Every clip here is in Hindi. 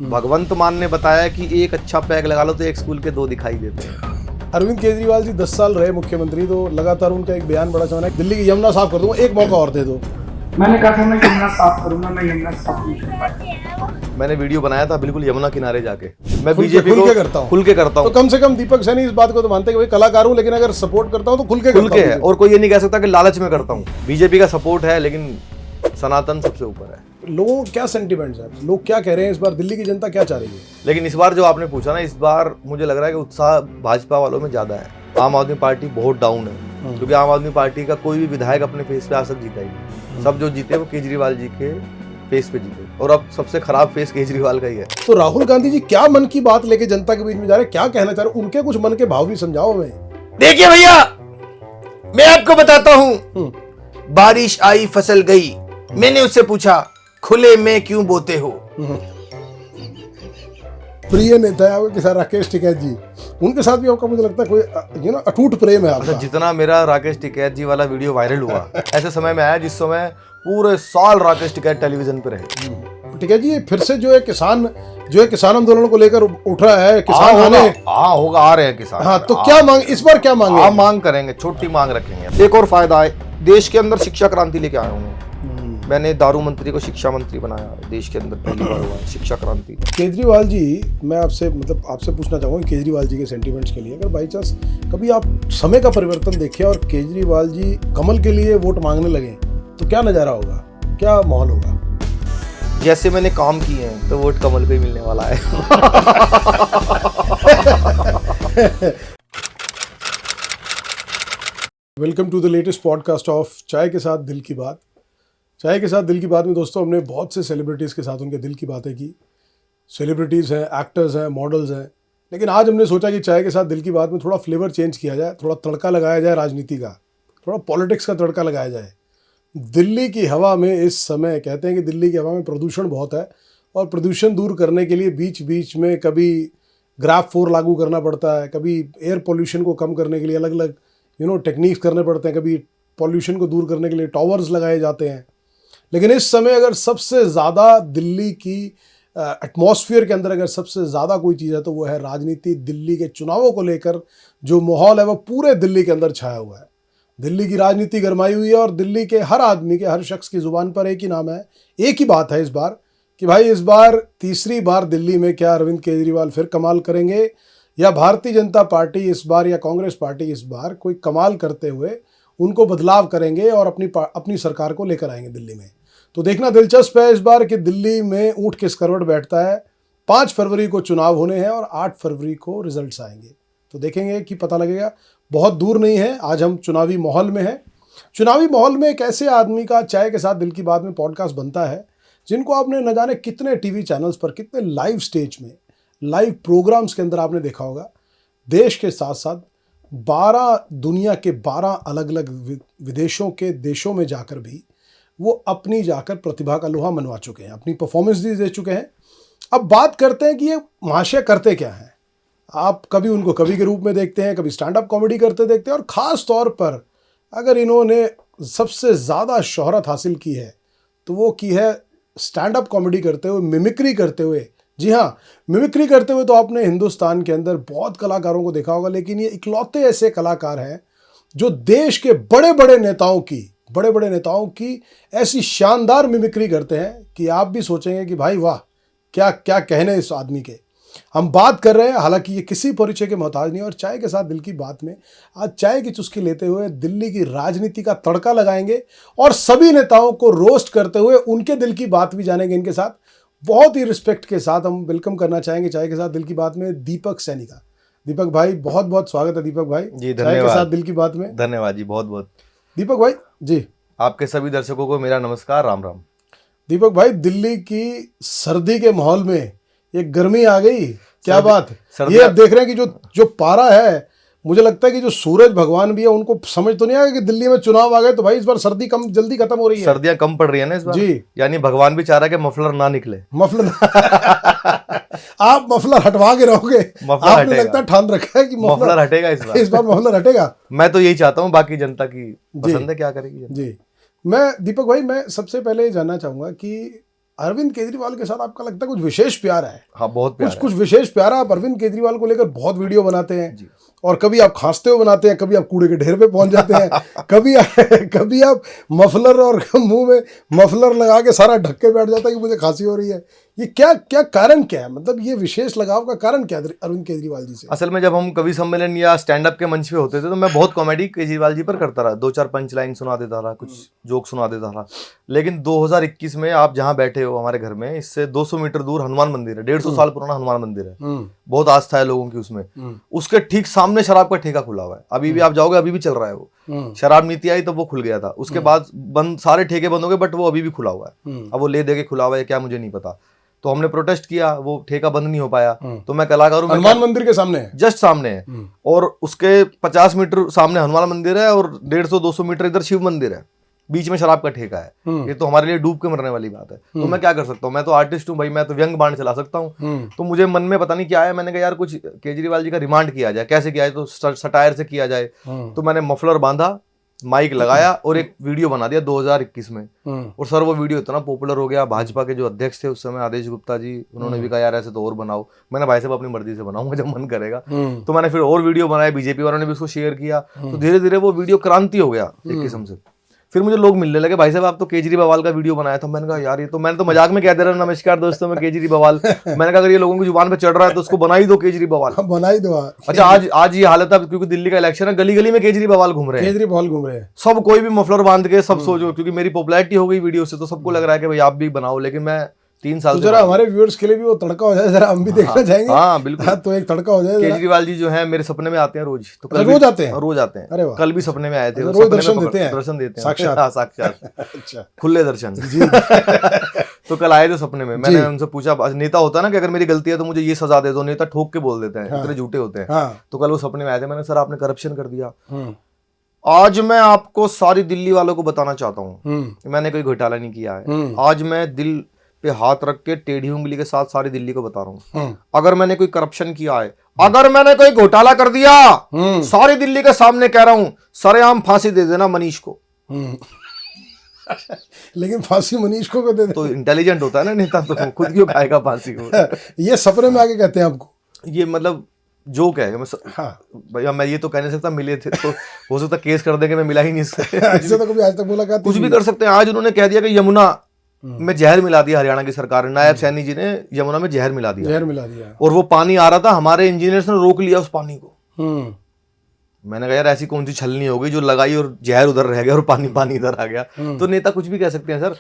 भगवंत मान ने बताया कि एक अच्छा पैक लगा लो तो एक स्कूल के दो दिखाई देते हैं। अरविंद केजरीवाल जी 10 साल रहे मुख्यमंत्री, तो लगातार उनका एक बयान बड़ा चला है, दिल्ली की यमुना साफ कर दूंगा, एक मौका और दे दो। मैंने कहा था मैं यमुना साफ करूंगा, मैं यमुना साफ नहीं कर पाया। मैंने वीडियो बनाया था बिल्कुल यमुना किनारे जाके। मैं खुल बीजेपी के को करता हूँ, खुल के करता तो हूँ। कम से कम दीपक सैनी इस बात को तो मानते हैं कि भाई कलाकार हूँ, लेकिन अगर सपोर्ट करता हूँ तो खुल के है और कोई ये नहीं कह सकता कि लालच में करता हूँ। बीजेपी का सपोर्ट है लेकिन सनातन सबसे ऊपर है। लोगों को क्या सेंटिमेंट्स है, लोग क्या कह रहे हैं इस बार, दिल्ली की जनता क्या चाह रही है? लेकिन इस बार जो आपने पूछा ना, इस बार मुझे लग रहा है कि उत्साह भाजपा वालों में ज्यादा है। आम आदमी पार्टी बहुत डाउन है, क्योंकि आम आदमी पार्टी का कोई भी विधायक अपने फेस पे आज तक जीता ही नहीं। सब जो जीते वो केजरीवाल जी के फेस पे जीते, और अब सबसे खराब फेस केजरीवाल का ही है। तो राहुल गांधी जी क्या मन की बात लेके जनता के बीच में जा रहे हैं, क्या कहना चाह रहे हैं, उनके कुछ मन के भाव भी समझाओ हमें। देखिए भैया, मैं आपको बताता हूँ, बारिश आई फसल गई। मैंने उससे पूछा खुले में क्यों बोते हो। प्रिय नेता है आपके साथ राकेश टिकैत जी, उनके साथ भी आपका मुझे लगता है कोई अटूट प्रेम है आपका। जितना मेरा राकेश टिकैत जी वाला वीडियो वायरल हुआ, ऐसे समय में आया जिस समय पूरे साल राकेश टिकैत टेलीविजन पे रहे। टिकैत जी फिर से जो है किसान आंदोलन को लेकर उठ रहा है, किसान होगा, आ रहे हैं किसान। हाँ, तो क्या मांग, इस बार क्या मांगे? हम मांग करेंगे, छोटी मांग रखेंगे। एक और फायदा है, देश के अंदर शिक्षा क्रांति लेके आया हूँ। मैंने दारू मंत्री को शिक्षा मंत्री बनाया, देश के अंदर पहली बार हुआ है शिक्षा क्रांति। केजरीवाल जी, मैं आपसे पूछना चाहूँगा केजरीवाल जी के सेंटिमेंट्स के लिए, अगर बाई चांस कभी आप समय का परिवर्तन देखें और केजरीवाल जी कमल के लिए वोट मांगने लगे, तो क्या नज़ारा होगा, क्या माहौल होगा? जैसे मैंने काम किए हैं तो वोट कमल को ही मिलने वाला है। Welcome to the latest podcast of Chai Ke साथ दिल की बात। चाय के साथ दिल की बात में दोस्तों हमने बहुत से सेलिब्रिटीज़ के साथ उनके दिल की बातें की। सेलिब्रिटीज़ हैं, एक्टर्स हैं, मॉडल्स हैं, लेकिन आज हमने सोचा कि चाय के साथ दिल की बात में थोड़ा फ्लेवर चेंज किया जाए, थोड़ा तड़का लगाया जाए राजनीति का, थोड़ा पॉलिटिक्स का तड़का लगाया जाए। दिल्ली की हवा में इस समय कहते हैं कि दिल्ली की हवा में प्रदूषण बहुत है, और प्रदूषण दूर करने के लिए बीच बीच में कभी ग्राफ 4 लागू करना पड़ता है, कभी एयर पोल्यूशन को कम करने के लिए अलग अलग टेक्निक्स करने पड़ते हैं, कभी पॉल्यूशन को दूर करने के लिए टावर्स लगाए जाते हैं। लेकिन इस समय अगर सबसे ज़्यादा दिल्ली की एटमॉस्फेयर के अंदर अगर सबसे ज़्यादा कोई चीज़ है तो वो है राजनीति। दिल्ली के चुनावों को लेकर जो माहौल है वो पूरे दिल्ली के अंदर छाया हुआ है। दिल्ली की राजनीति गरमाई हुई है, और दिल्ली के हर आदमी के, हर शख्स की ज़ुबान पर एक ही नाम है, एक ही बात है इस बार, कि भाई इस बार तीसरी बार दिल्ली में क्या अरविंद केजरीवाल फिर कमाल करेंगे, या भारतीय जनता पार्टी इस बार, या कांग्रेस पार्टी इस बार कोई कमाल करते हुए उनको बदलाव करेंगे और अपनी सरकार को लेकर आएंगे दिल्ली में। तो देखना दिलचस्प है इस बार कि दिल्ली में ऊंट किस करवट बैठता है। 5 फरवरी को चुनाव होने हैं और 8 फरवरी को रिजल्ट्स आएंगे, तो देखेंगे कि पता लगेगा। बहुत दूर नहीं है, आज हम चुनावी माहौल में हैं। चुनावी माहौल में एक ऐसे आदमी का चाय के साथ दिल की बात में पॉडकास्ट बनता है जिनको आपने न जाने कितने टीवी चैनल्स पर, कितने लाइव स्टेज में, लाइव प्रोग्राम्स के अंदर आपने देखा होगा। देश के साथ साथ 12 दुनिया के 12 अलग अलग विदेशों के देशों में जाकर भी वो अपनी जाकर प्रतिभा का लोहा मनवा चुके हैं, अपनी परफॉर्मेंस भी दे चुके हैं। अब बात करते हैं कि ये महाशय करते क्या हैं। आप कभी उनको कवि के रूप में देखते हैं, कभी स्टैंड अप कॉमेडी करते देखते हैं, और ख़ास तौर पर अगर इन्होंने सबसे ज़्यादा शोहरत हासिल की है तो वो की है स्टैंड अप कॉमेडी करते हुए, मिमिक्री करते हुए। जी हाँ, मिमिक्री करते हुए तो आपने हिंदुस्तान के अंदर बहुत कलाकारों को देखा होगा, लेकिन ये इकलौते ऐसे कलाकार हैं जो देश के बड़े बड़े नेताओं की ऐसी शानदार मिमिक्री करते हैं कि आप भी सोचेंगे कि भाई वाह, क्या क्या कहने इस आदमी के। हम बात कर रहे हैं, हालांकि ये किसी परिचय के मोहताज नहीं, और चाय के साथ दिल की बात में आज चाय की चुस्की लेते हुए दिल्ली की राजनीति का तड़का लगाएंगे और सभी नेताओं को रोस्ट करते हुए उनके दिल की बात भी जानेंगे। इनके साथ बहुत ही रिस्पेक्ट के साथ हम वेलकम करना चाहेंगे चाय के साथ दिल की बात में दीपक सैनी का। दीपक भाई, बहुत बहुत स्वागत है दीपक भाई जी, चाय के साथ दिल की बात में। धन्यवाद जी, बहुत बहुत। दीपक भाई जी, आपके सभी दर्शकों को मेरा नमस्कार, राम राम। दीपक भाई, दिल्ली की सर्दी के माहौल में एक गर्मी आ गई, क्या बात। ये अब देख रहे हैं कि जो पारा है, मुझे लगता है कि जो सूरज भगवान भी है उनको समझ तो नहीं आया कि दिल्ली में चुनाव आ गए तो भाई इस बार सर्दी कम जल्दी खत्म हो रही है, सर्दियां कम पड़ रही है ना इस बार जी। यानी भगवान भी चाह रहा है कि मफलर ना निकले। मफलर आप मफलर हटवा के रहोगे, आपने लगता है ठान रखा है कि मफलर हटेगा इस बार मफलर हटेगा। मैं तो यही चाहता हूँ, बाकी जनता की पसंद है, क्या करेगी जी। मैं दीपक भाई, मैं सबसे पहले जानना चाहूंगा कि अरविंद केजरीवाल के साथ आपका लगता है कुछ विशेष प्यार है? हाँ, बहुत प्यार कुछ विशेष प्यार है। आप अरविंद केजरीवाल को लेकर बहुत वीडियो बनाते हैं और कभी आप खांसते हुए बनाते हैं, कभी आप कूड़े के ढेर पे पहुंच जाते हैं, कभी आप मफलर और मुंह में मफलर लगा के सारा ढक के बैठ जाता है कि मुझे खांसी हो रही है। ये क्या कारण क्या है? मतलब ये विशेष लगाव का कारण क्या है अरविंद केजरीवाल जी से? असल में जब हम कवि सम्मेलन या स्टैंड अप के मंच पे होते थे तो मैं बहुत कॉमेडी केजरीवाल जी पर करता रहा, 2-4 पंच लाइन सुना देता रहा, कुछ जोक सुना देता रहा। लेकिन 2021 में आप जहाँ बैठे हो हमारे घर में, इससे 200 मीटर दूर हनुमान मंदिर है, 150 साल पुराना हनुमान मंदिर है, बहुत आस्था है लोगों की उसमें। उसके ठीक सामने शराब का ठेका खुला हुआ है, अभी भी आप जाओगे अभी भी चल रहा है वो। शराब नीति आई तब वो खुल गया था, उसके बाद बंद, सारे ठेके बंद हो गए, बट वो अभी भी खुला हुआ है। अब वो ले दे के खुला हुआ है क्या मुझे नहीं पता। तो हमने प्रोटेस्ट किया, वो ठेका बंद नहीं हो पाया। तो मैं कलाकार हूँ, हनुमान मंदिर के सामने है, जस्ट सामने है, और उसके 50 मीटर सामने हनुमान मंदिर है और 150-200 मीटर इधर शिव मंदिर है, बीच में शराब का ठेका है। ये तो हमारे लिए डूब के मरने वाली बात है। तो मैं क्या कर सकता हूँ? मैं तो आर्टिस्ट हूँ भाई, मैं तो व्यंग बाण चला सकता हूँ। तो मुझे मन में पता नहीं क्या है, मैंने कहा यार कुछ केजरीवाल जी का रिमांड किया जाए, कैसे किया जाए? तो सटायर से किया जाए। तो मैंने मफलर बांधा, माइक लगाया और एक वीडियो बना दिया 2021 में। और सर वो वीडियो इतना पॉपुलर हो गया, भाजपा के जो अध्यक्ष थे उस समय आदेश गुप्ता जी, उन्होंने भी कहा यार ऐसे तो और बनाओ। मैंने भाई साहब अपनी मर्जी से बनाऊंगा जब मन करेगा। तो मैंने फिर और वीडियो बनाया, बीजेपी वालों ने भी उसको शेयर किया। तो धीरे धीरे वो वीडियो क्रांति हो गया एक किस्म से। फिर मुझे लोग मिलने लगे, भाई साहब आप तो केजरीवाल का वीडियो बनाया था। मैंने कहा यार ये तो, मैंने तो मजाक में कह दे रहा हूँ, नमस्कार दोस्तों मैं केजरीवाल। मैंने कहा अगर ये लोगों की जुबान पे चढ़ रहा है तो उसको बना ही दो केजरीवाल, बना ही दो। अच्छा आज ये हालत है क्योंकि दिल्ली का इलेक्शन है, गली गली में केजरीवाल घूम रहे हैं, सब कोई भी मफलर बांध के, सब सोचो क्योंकि मेरी पॉपुलैरिटी हो गई वीडियो से, तो सबको लग रहा है कि भाई आप भी बनाओ। लेकिन मैं 3 साल तो जरा हमारे व्यूअर्स के लिए भी वो तड़का हो जाए, जरा हम भी देखना चाहेंगे। हाँ बिल्कुल। तो एक तड़का हो जाए। केजरीवाल जी जो है मेरे सपने में आते हैं रोज, तो कल रोज आते हैं? रोज आते हैं। अरे वाह, कल भी सपने में आए थे। रोज दर्शन देते हैं? दर्शन देते हैं साक्षात? साक्षात अच्छा, खुले दर्शन जी। तो कल आए थे सपने में, मैंने उनसे पूछा, नेता होता है ना कि अगर मेरी गलती है तो मुझे ये सजा दे दो, नेता ठोक के बोल देते हैं, इतने झूठे होते हैं। तो कल वो सपने में आए थे, मैंने सर आपने करप्शन कर दिया, आज मैं आपको सारी दिल्ली वालों को बताना चाहता हूँ मैंने कोई घोटाला नहीं किया है। आज मैं दिल पे हाथ रख के टेढ़ी उंगली के साथ सारी दिल्ली को बता रहा हूँ, अगर मैंने कोई करप्शन किया है, अगर मैंने कोई घोटाला कर दिया, सारी दिल्ली के सामने कह रहा हूं, सरेआम फांसी दे देना मनीष को। लेकिन फांसी मनीष को दे दे तो इंटेलिजेंट होता है ना नेता, तो खुद क्यों खाएगा फांसी को? ये सपने में आके कहते हैं आपको? ये मतलब जोक है। भैया मैं ये तो कह नहीं सकता मिले थे तो हो सकता केस कर देंगे, मैं मिला ही नहीं इससे। ऐसे तो कभी आज तक मुलाकात कुछ भी कर सकते हैं। आज उन्होंने कह दिया कि यमुना में जहर मिला दिया, हरियाणा की सरकार ने, नायब सैनी जी ने यमुना में जहर मिला दिया, और वो पानी आ रहा था, हमारे इंजीनियर्स ने रोक लिया उस पानी को। मैंने कहा यार ऐसी कौन सी छलनी हो गई जो लगाई और जहर उधर रह गया और पानी इधर आ गया। तो नेता कुछ भी कह सकते हैं सर।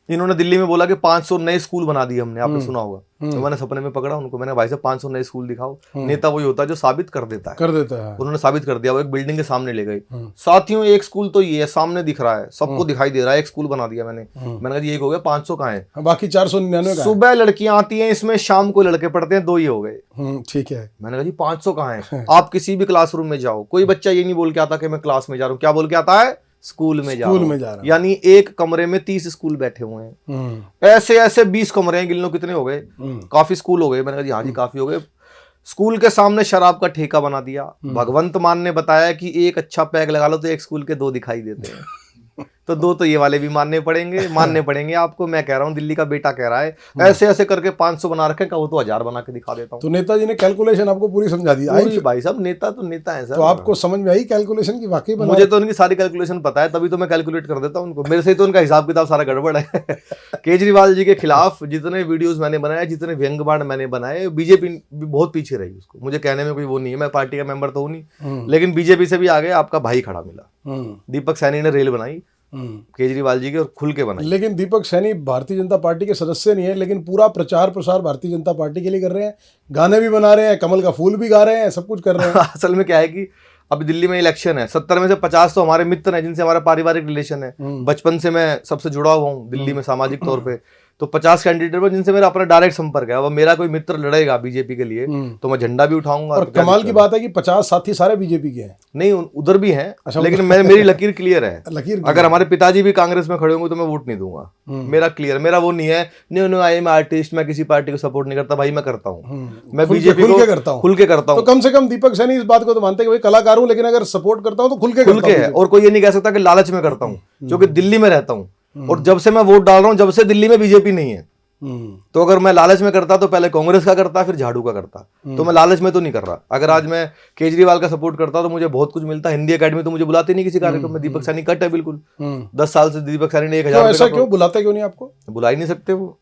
इन्होंने दिल्ली में बोला कि 500 नए स्कूल बना दिए हमने, आपने सुना होगा। तो मैंने सपने में पकड़ा उनको, मैंने भाई साहब 500 नए स्कूल दिखाओ। नेता वही होता है जो साबित कर देता है। उन्होंने साबित कर दिया, वो एक बिल्डिंग के सामने ले गए। साथियों एक स्कूल तो ये है, सामने दिख रहा है, सबको दिखाई दे रहा है, एक स्कूल बना दिया मैंने। मैंने कहा एक हो गया, 500 कहाँ है? बाकी 499 सुबह लड़कियां आती हैं इसमें, शाम को लड़के पढ़ते हैं, 2 ही हो गए। ठीक है। मैंने कहा जी 500 कहाँ है? आप किसी भी क्लासरूम में जाओ, कोई बच्चा ये नहीं बोल के आता कि मैं क्लास में जा रहा हूँ, क्या बोल के आता है? स्कूल में जा रहा हूं। यानी एक कमरे में 30 स्कूल बैठे हुए हैं। ऐसे 20 कमरे हैं, गिन लो कितने हो गए, काफी स्कूल हो गए। मैंने कहा जी हाँ जी काफी हो गए। स्कूल के सामने शराब का ठेका बना दिया। भगवंत मान ने बताया कि एक अच्छा पैग लगा लो तो एक स्कूल के 2 दिखाई देते हैं। तो 2 तो ये वाले भी मानने पड़ेंगे आपको। मैं कह रहा हूँ, दिल्ली का बेटा कह रहा है, ऐसे करके 500 बना रखे, वो तो 1000 बना के दिखा देता हूँ। तो नेताजी ने कैलकुलेशन आपको पूरी समझा दी? आई भाई साहब, नेता तो नेता है सर। तो आपको समझ में आई कैलकुलेशन की? वाकई मुझे तो उनकी सारी कैलकुलेशन पता है, तभी तो मैं कैलकुलेट कर देता हूँ उनको। मेरे से तो उनका हिसाब किताब सारा गड़बड़ है। केजरीवाल जी के खिलाफ जितने वीडियोस मैंने बनाए, जितने व्यंग्यबाण मैंने बनाए, बीजेपी भी बहुत पीछे रही उसको। मुझे कहने में कोई वो नहीं है, मैं पार्टी का मेंबर तो हूँ नहीं, लेकिन बीजेपी से भी आगे आपका भाई खड़ा मिला। दीपक सैनी ने रेल बनाई केजरीवाल जी के, और खुल के बनाई। लेकिन दीपक सैनी भारतीय जनता पार्टी के सदस्य नहीं है, लेकिन पूरा प्रचार प्रसार भारतीय जनता पार्टी के लिए कर रहे हैं, गाने भी बना रहे हैं, कमल का फूल भी गा रहे हैं, सब कुछ कर रहे हैं। असल में क्या है कि अभी दिल्ली में इलेक्शन है, 70 में से 50 तो हमारे मित्र हैं जिनसे हमारा पारिवारिक रिलेशन है। बचपन से मैं सबसे जुड़ा हुआ हूँ दिल्ली में सामाजिक तौर पे। तो 50 कैंडिडेट पर जिनसे मेरा अपना डायरेक्ट संपर्क है। अब मेरा कोई मित्र लड़ेगा बीजेपी के लिए तो मैं झंडा भी उठाऊंगा। और कमाल की बात है कि 50 साथी सारे बीजेपी के हैं। नहीं, उधर भी हैं। अच्छा, लेकिन मेरी लकीर क्लियर है। अगर हमारे पिताजी भी कांग्रेस में खड़े होंगे तो मैं वोट नहीं दूंगा। मेरा क्लियर, मेरा वो नहीं है नो आई एम आर्टिस्ट, मैं किसी पार्टी को सपोर्ट नहीं करता। भाई मैं करता हूँ, मैं बीजेपी को खुल के करता हूँ। तो कम से कम दीपक सैनी इस बात को तो मानते हैं कि भाई कलाकार हूँ, लेकिन अगर सपोर्ट करता हूँ तो खुल के है। और कोई ये नहीं कह सकता कि लालच में करता हूँ, क्योंकि दिल्ली में रहता हूँ और जब से मैं वोट डाल रहा हूँ, जब से दिल्ली में बीजेपी नहीं है, तो अगर मैं लालच में करता तो पहले कांग्रेस का करता फिर झाड़ू का करता। तो मैं लालच में तो नहीं कर रहा। अगर आज मैं केजरीवाल का सपोर्ट करता तो मुझे बहुत कुछ मिलता। हिंदी एकेडमी तो मुझे बुलाते नहीं किसी कार्यक्रम में। दीपक सानी कट है बिल्कुल। 10 साल से दीपक सानी ने 1000 ऐसा क्यों बुलाते क्यों नहीं आपको? बुला ही नहीं सकते वो,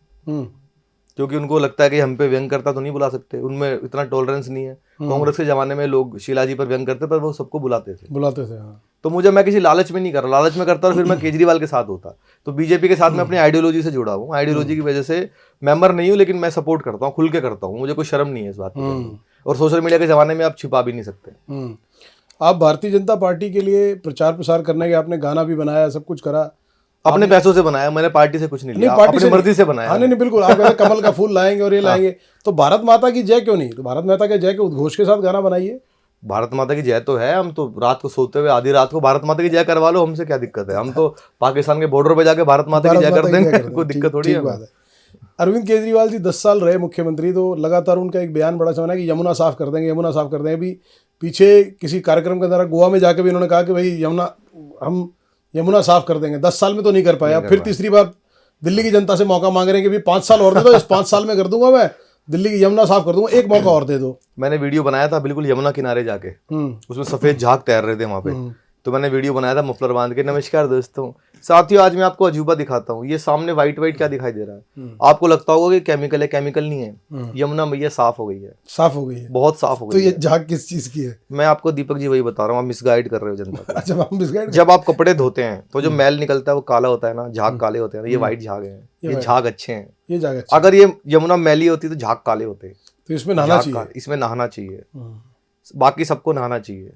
क्योंकि उनको लगता है कि हम पे व्यंग करता तो नहीं बुला सकते। उनमें इतना टॉलरेंस नहीं है। कांग्रेस के जमाने में लोग शीला जी पर व्यंग करते पर वो सबको बुलाते थे। हाँ। तो मैं किसी लालच में नहीं कर रहा। लालच में करता और फिर मैं केजरीवाल के साथ होता। तो बीजेपी के साथ मैं अपनी आइडियोलॉजी से जुड़ा हूँ। आइडियोलॉजी की वजह से मेंबर नहीं हूँ, लेकिन मैं सपोर्ट करता हूँ, खुल के करता हूँ। मुझे कोई शर्म नहीं है इस बात पर। और सोशल मीडिया के जमाने में आप छिपा भी नहीं सकते। आप भारतीय जनता पार्टी के लिए प्रचार प्रसार करने के आपने गाना भी बनाया, सब कुछ करा, अपने पैसों से बनाया। मैंने पार्टी से कुछ नहीं लिया, पार्टी अपनी मर्जी से बनाया। हाँ नहीं बिल्कुल। आप कहते कमल का फूल लाएंगे और ये लाएंगे, तो भारत माता की जय क्यों नहीं? तो भारत माता के जय के उद्घोष के साथ गाना बनाइए। भारत माता की जय तो है। हम तो रात को सोते हुए आधी रात को भारत माता की जय करवा लो, हमसे क्या दिक्कत है? हम तो पाकिस्तान के बॉर्डर पे जाके भारत माता की जय कर देंगे, कोई दिक्कत थोड़ी है। अरविंद केजरीवाल जी 10 साल रहे मुख्यमंत्री, तो लगातार उनका एक बयान बड़ा सुना है कि यमुना साफ कर देंगे, यमुना साफ कर देंगे। अभी पीछे किसी कार्यक्रम के अंदर गोवा में जाके भी उन्होंने कहा कि भाई हम यमुना साफ कर देंगे। 10 साल में तो नहीं कर पाया। फिर तीसरी बार दिल्ली की जनता से मौका मांग रहे हैं कि भाई 5 साल और दे दो, इस 5 साल में कर दूंगा, मैं दिल्ली की यमुना साफ कर दूंगा, एक मौका और दे दो। मैंने वीडियो बनाया था बिल्कुल यमुना किनारे जाके, उसमें सफेद झाग तैर रहे थे वहां पे। तो मैंने वीडियो बनाया था मफलर बांध के। नमस्कार दोस्तों, साथियों, आज मैं आपको अजूबा दिखाता हूँ। ये सामने व्हाइट व्हाइट क्या दिखाई दे रहा है? आपको लगता होगा कि केमिकल है, केमिकल नहीं है। यमुना मैया साफ हो गई है, साफ हो गई है, बहुत साफ हो तो गई ये है। झाग किस चीज की है? मैं आपको दीपक जी वही बता रहा हूँ, आप मिसगाइड कर रहे हो जनता को। अच्छा, हम मिसगाइड। जब आप कपड़े धोते हैं तो जो मैल निकलता है वो काला होता है ना, झाग काले होते हैं। ये व्हाइट झाग है, ये झाग अच्छे हैं। ये झाग अगर ये यमुना मैली होती तो झाग काले होते। तो इसमें नहाना चाहिए, इसमें नहाना चाहिए। बाकी सबको नहाना चाहिए,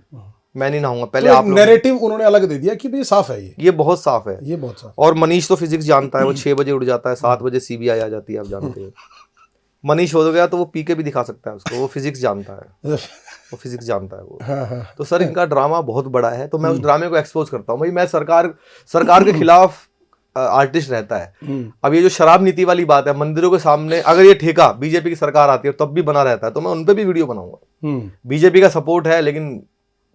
मैं नहीं नहाऊंगा। पहले तो आप नैरेटिव उन्होंने अलग दे दिया कि भाई साफ है, ये बहुत साफ है, ये बहुत साफ। और मनीष तो फिजिक्स जानता है। वो 6 बजे उठ जाता है, 7 बजे सीबीआई आ जाती है, आप जानते हो। मनीष हो गया तो वो पी के भी दिखा सकता है उसको। वो फिजिक्स जानता है, वो फिजिक्स जानता है वो। तो सर इनका ड्रामा बहुत बड़ा है, तो मैं उस ड्रामे को एक्सपोज करता हूँ। भाई मैं सरकार के खिलाफ आर्टिस्ट रहता है। अब ये जो शराब नीति वाली बात है, मंदिरों के सामने अगर ये ठेका बीजेपी की सरकार आती है तब भी बना रहता है, तो मैं उन पे भी वीडियो बनाऊंगा। बीजेपी का सपोर्ट है, लेकिन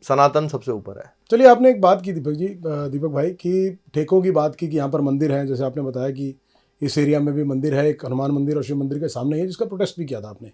सनातन सबसे ऊपर है। चलिए, आपने एक बात की दीपक भाई कि ठेकों की बात की कि यहाँ पर मंदिर है, जैसे आपने बताया कि इस एरिया में भी मंदिर है, एक हनुमान मंदिर और शिव मंदिर के सामने है, जिसका प्रोटेस्ट भी किया था आपने।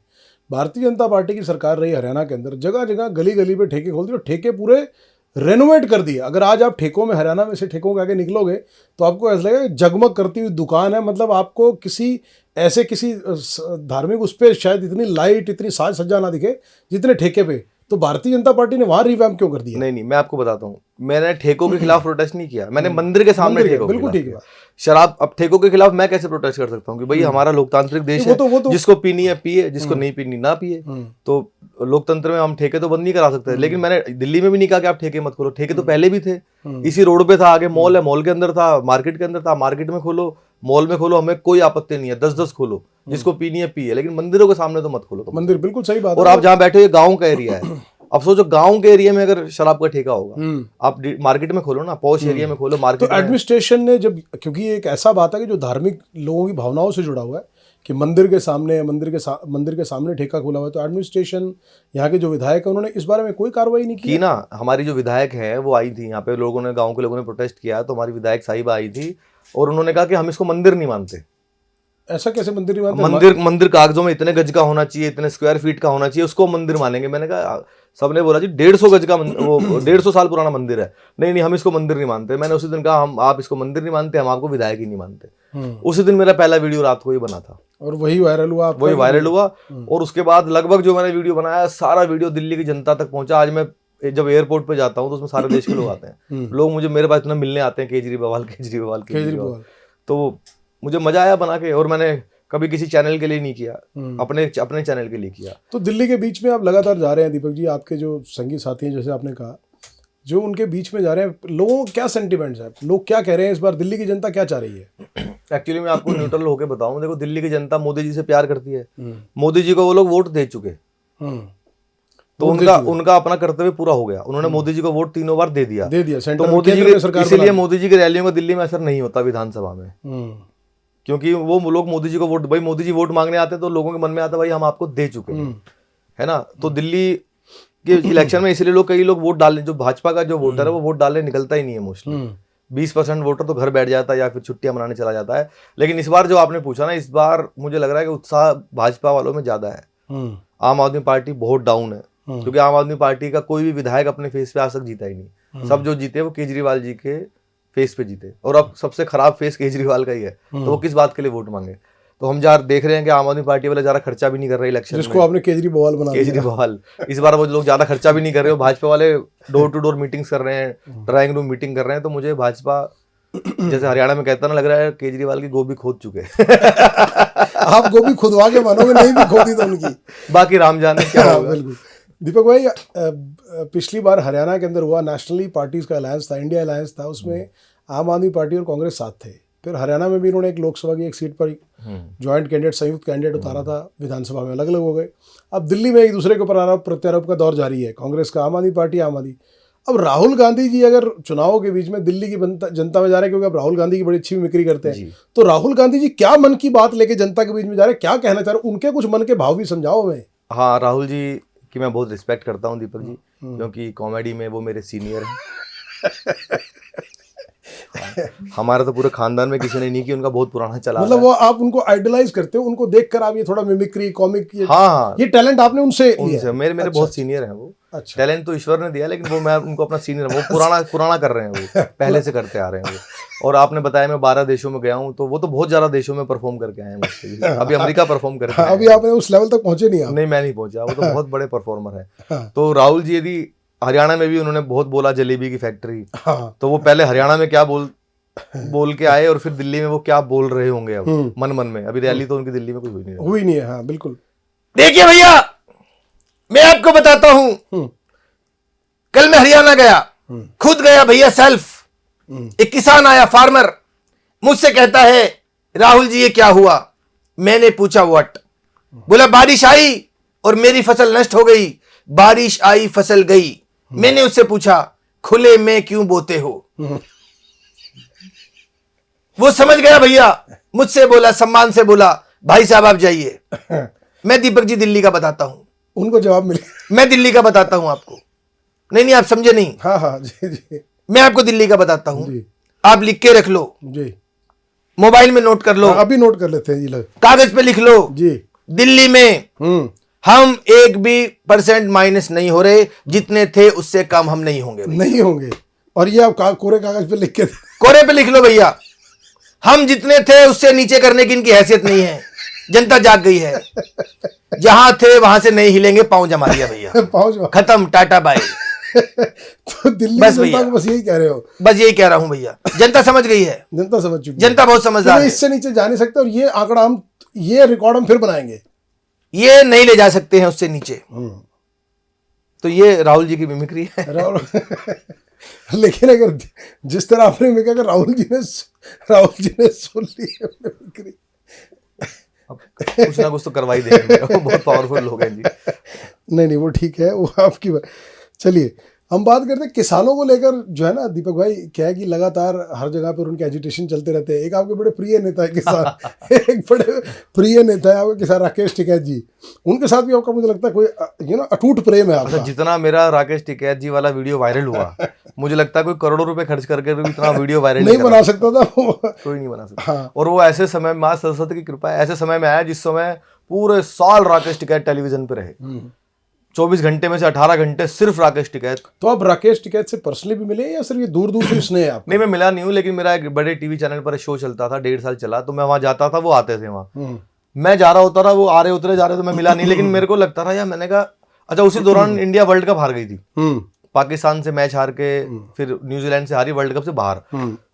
भारतीय जनता पार्टी की सरकार रही हरियाणा के अंदर, जगह जगह गली गली पे ठेके खोल दिए और ठेके पूरे रेनोवेट कर दिए। अगर आज आप ठेकों में, हरियाणा में से ठेकों के आगे निकलोगे तो आपको ऐसा लगेगा जगमग करती हुई दुकान है। मतलब आपको किसी धार्मिक उस पर शायद इतनी लाइट, इतनी साज सज्जा ना दिखे जितने ठेके पे। तो भारतीय जनता पार्टी ने वहां रिवैम्प क्यों कर दिया? नहीं, मैं आपको बताता हूँ। मैंने ठेकों के खिलाफ प्रोटेस्ट नहीं किया, मैंने मंदिर के सामने ठेकों, बिल्कुल ठीक है। शराब, अब ठेकों के खिलाफ मैं कैसे प्रोटेस्ट कर सकता हूँ कि भाई हमारा लोकतांत्रिक देश है, जिसको पीनी है पिए, जिसको नहीं पीनी ना पिए। तो लोकतंत्र में हम ठेके तो बंद नहीं करा सकते। लेकिन मैंने दिल्ली में भी नहीं कहा कि आप ठेके मत खोलो। ठेके तो पहले भी थे, इसी रोड पे था, आगे मॉल है, मॉल के अंदर था, मार्केट के अंदर था, मार्केट में खोलो, मॉल में खोलो, हमें कोई आपत्ति नहीं है। 10-10 खोलो, जिसको पीनी है पिए, लेकिन मंदिरों के सामने तो मत खोलो। मंदिर, बिल्कुल सही बात। और आप जहाँ बैठे हो ये गाँव का एरिया है। अब सोचो गांव के एरिया में अगर शराब का ठेका होगा, आप मार्केट में खोलो ना, पॉश एरिया में खोलो, मार्केट तो एडमिनिस्ट्रेशन ने जब, क्योंकि ये एक ऐसा बात है कि जो धार्मिक लोगों की भावनाओं से जुड़ा हुआ है कि मंदिर के सामने ठेका खोला हुआ है, तो एडमिनिस्ट्रेशन, यहाँ के जो विधायक है, उन्होंने इस बारे में कोई कार्रवाई नहीं की ना। हमारी जो विधायक है वो आई थी यहाँ पे, लोगों ने, गाँव के लोगों ने प्रोटेस्ट किया, तो हमारी विधायक साहिबा आई थी और उन्होंने कहा कि हम इसको मंदिर नहीं मानते। ऐसा कैसे मंदिर नहीं मानते? मंदिर कागजों में इतने गज का होना चाहिए, इतने स्क्वायर फीट का होना चाहिए, उसको मंदिर मानेंगे। मैंने कहा, सबने बोला जी 150 गज का वो 150 साल पुराना मंदिर है। नहीं, हम इसको मंदिर नहीं मानते। मैंने उसी दिन कहा, आप इसको मंदिर नहीं मानते, हम आपको विधायक ही नहीं मानते। उसी दिन मेरा पहला वीडियो रात को ही बना था और वही वायरल हुआ। और उसके बाद लगभग जो मैंने वीडियो बनाया, सारा वीडियो दिल्ली की जनता तक पहुंचा। आज मैं जब एयरपोर्ट पे जाता हूँ तो उसमें सारे देश के लोग आते हैं। लोग मुझे, मेरे पास इतना मिलने आते हैं, केजरीवाल। तो मुझे मजा आया बना के, और मैंने कभी किसी चैनल के लिए नहीं किया, अपने चैनल के लिए किया। तो दिल्ली के बीच में आप लगातार जा रहे हैं दीपक जी, आपके जो संगी साथी हैं, जैसे आपने कहा, जो उनके बीच में जा रहे हैं, लोगों को क्या सेंटिमेंट्स है, लोग क्या कह रहे हैं इस बार, दिल्ली की जनता क्या चाह रही है? एक्चुअली मैं आपको न्यूट्रल होकर बताऊं, देखो दिल्ली की जनता मोदी जी से प्यार करती है। मोदी जी को वो लोग वोट दे चुके, तो उनका अपना कर्तव्य पूरा हो गया। उन्होंने मोदी जी को वोट 3 बार दे दिया। तो मोदी जी, इसीलिए मोदी जी की रैलियों का दिल्ली में असर नहीं होता विधानसभा में, क्योंकि वो लोग मोदी जी को वोट, भाई मोदी जी वोट मांगने आते हैं तो लोगों के मन में आता है भाई हम आपको दे चुके हैं, है ना। तो दिल्ली के इलेक्शन में इसलिए कई लोग वोट डालने, जो भाजपा का जो वोटर है वो वोट डालने निकलता ही नहीं है मोस्टली, 20% वोटर तो घर बैठ जाता है या फिर छुट्टियां मनाने चला जाता है। लेकिन इस बार जो आपने पूछा ना, इस बार मुझे लग रहा है कि उत्साह भाजपा वालों में ज्यादा है। आम आदमी पार्टी बहुत डाउन है, क्योंकि आम आदमी पार्टी का कोई भी विधायक अपने फेस पे आज तक जीता ही नहीं। सब जो जीते वो केजरीवाल जी के फेस पे जीते, और अब सबसे खराब फेस केजरीवाल का ही है, तो वो किस बात के लिए वोट मांगे। तो हम देख रहे हैं कि आम आदमी पार्टी वाले ज्यादा खर्चा भी नहीं कर रहे इलेक्शन जिसको आपने केजरीवाल बना दिया। केजरीवाल इस बार वो लोग ज्यादा खर्चा भी नहीं कर रहे हो, भाजपा वाले डोर टू डोर मीटिंग्स कर रहे हैं, ड्राइंग रूम मीटिंग कर रहे हैं। तो मुझे भाजपा जैसे हरियाणा में कहता ना, लग रहा है केजरीवाल की गोभी खोद चुके आप गोभी खुदवा के मानोगे, नहीं भी खोदी तो उनकी बाकी राम जाने क्या होगा। बिल्कुल। दीपक भाई, पिछली बार हरियाणा के अंदर हुआ नेशनली पार्टीज का अलायंस था, इंडिया अलायंस था, उसमें आम आदमी पार्टी और कांग्रेस साथ थे। फिर हरियाणा में भी इन्होंने एक लोकसभा की एक सीट पर ज्वाइंट कैंडिडेट, संयुक्त कैंडिडेट उतारा था, विधानसभा में अलग अलग हो गए। अब दिल्ली में एक दूसरे के ऊपर आरोप प्रत्यारोप का दौर जारी है, कांग्रेस का, आम आदमी पार्टी, आम आदमी। अब राहुल गांधी जी अगर चुनावों के बीच में दिल्ली की जनता में जा रहे हैं, क्योंकि अब राहुल गांधी की बड़ी अच्छी मिमिक्री करते हैं, तो राहुल गांधी जी क्या मन की बात लेके जनता के बीच में जा रहे हैं, क्या कहना चाह रहे हैं, उनके कुछ मन के भाव भी समझाओ हमें। हाँ, राहुल जी की मैं बहुत रिस्पेक्ट करता हूँ दीपक जी, क्योंकि कॉमेडी में वो मेरे सीनियर हैं। हमारे तो पूरे खानदान में किसी ने नहीं किया, उनका बहुत पुराना चला। मतलब वो आप उनको आइडलाइज करते हो, उनको देखकर आप ये थोड़ा मिमिक्री, कॉमिक, हाँ, ये टैलेंट आपने उनसे लिया। मेरे बहुत सीनियर हैं वो। अच्छा। टैलेंट तो ईश्वर ने दिया, लेकिन वो मैं उनको अपना सीनियर, वो पुराना कर रहे हैं, वो पहले से करते आ रहे हैं वो। और आपने बताया मैं 12 देशों में गया हूँ, तो वो तो बहुत ज्यादा देशों में परफॉर्म करके आए हैं मुझसे। अभी अमेरिका परफॉर्म करके आए हैं। अभी आपने उस लेवल तक पहुंचे नहीं आप। नहीं, मैं नहीं पहुंचा, वो तो बहुत बड़े परफॉर्मर है। तो राहुल जी, यदि हरियाणा में भी उन्होंने बहुत बोला जलेबी की फैक्ट्री, तो वो पहले हरियाणा में क्या बोल के आए, और फिर दिल्ली में वो क्या बोल रहे होंगे अब मन में। अभी रैली तो उनकी दिल्ली में कुछ हुई नहीं है। हाँ, बिल्कुल। देखिए भैया, मैं आपको बताता हूं, कल मैं हरियाणा गया, खुद गया भैया सेल्फ। एक किसान आया, फार्मर, मुझसे कहता है राहुल जी ये क्या हुआ। मैंने पूछा व्हाट, बोला बारिश आई और मेरी फसल नष्ट हो गई। बारिश आई फसल गई। मैंने उससे पूछा खुले में क्यों बोते हो। वो समझ गया भैया, मुझसे बोला, सम्मान से बोला, भाई साहब आप जाइए। मैं दीपक जी दिल्ली का बताता हूं, उनको जवाब मिले। मैं दिल्ली का बताता हूं आपको। नहीं आप समझे नहीं। हाँ हाँ जी जी, मैं आपको दिल्ली का बताता हूं, आप लिख के रख लो जी, मोबाइल में नोट कर लो। हाँ, अभी नोट कर लेते हैं जी, कागज पे लिख लो जी। दिल्ली में हम 1% माइनस नहीं हो रहे, जितने थे उससे कम हम नहीं होंगे। नहीं होंगे। और ये आप कोरे कागज पे लिख के, कोरे पे लिख लो भैया, हम जितने थे उससे नीचे करने की इनकी हैसियत नहीं है। जनता जाग गई है, जहां थे वहां से नहीं हिलेंगे, पांव जमा दिया भैया, खत्म, टाटा बाय। तो दिल्ली बस जनता को बस यही कह रहे हो? बस यही कह रहा हूं भैया, जनता समझ गई है, जनता समझ चुकी है, जनता बहुत समझदार है। इससे नीचे जा नहीं सकते, और ये आंकड़ा हम, ये रिकॉर्ड हम फिर बनाएंगे, ये नहीं ले जा सकते हैं उससे नीचे। तो ये राहुल जी की मिमिक्री है। लेकिन अगर जिस तरह आपने में कहा, राहुल जी ने सुन ली है मिमिक्री, कुछ ना कुछ तो करवा ही देंगे, वो बहुत पावरफुल लोग हैं जी। नहीं वो ठीक है, वो आपकी बात। चलिए हम बात करते हैं किसानों को लेकर, जो है ना दीपक भाई, क्या है कि लगातार हर जगह पर उनके एजिटेशन चलते रहते हैं। एक आपके बड़े प्रिय नेता है किसान, एक बड़े प्रिय नेता है आपके किसान, राकेश टिकैत जी। उनके साथ भी आपका मुझे लगता है कोई अटूट प्रेम है आपका। जितना मेरा राकेश टिकैत जी वाला वीडियो वायरल हुआ, मुझे लगता है कोई करोड़ों रुपए खर्च करके भी इतना वीडियो वायरल नहीं बना सकता था वो, कोई नहीं बना सकता। और वो ऐसे समय, माँ सरस्वती की कृपा है, ऐसे समय में आया जिस समय पूरे साल राकेश टिकैत टेलीविजन पे रहे। 24 घंटे में से 18 घंटे सिर्फ राकेश टिकैत। तो आप राकेश टिकैत से पर्सनली भी मिले, या सिर्फ ये दूर दूर से स्नेह आप? नहीं, मैं मिला नहीं हूँ, लेकिन मेरा एक बड़े टीवी चैनल पर शो चलता था, 1.5 साल चला, तो मैं वहां जाता था, वो आते थे वहां, मैं जा रहा होता था, वो आ रहे उतरे जा रहे, तो मैं मिला नहीं। लेकिन मेरे को लगता था यार, मैंने कहा अच्छा, उसी दौरान इंडिया वर्ल्ड कप हार गई थी, पाकिस्तान से मैच हार के, फिर न्यूजीलैंड से हारी वर्ल्ड कप से बाहर।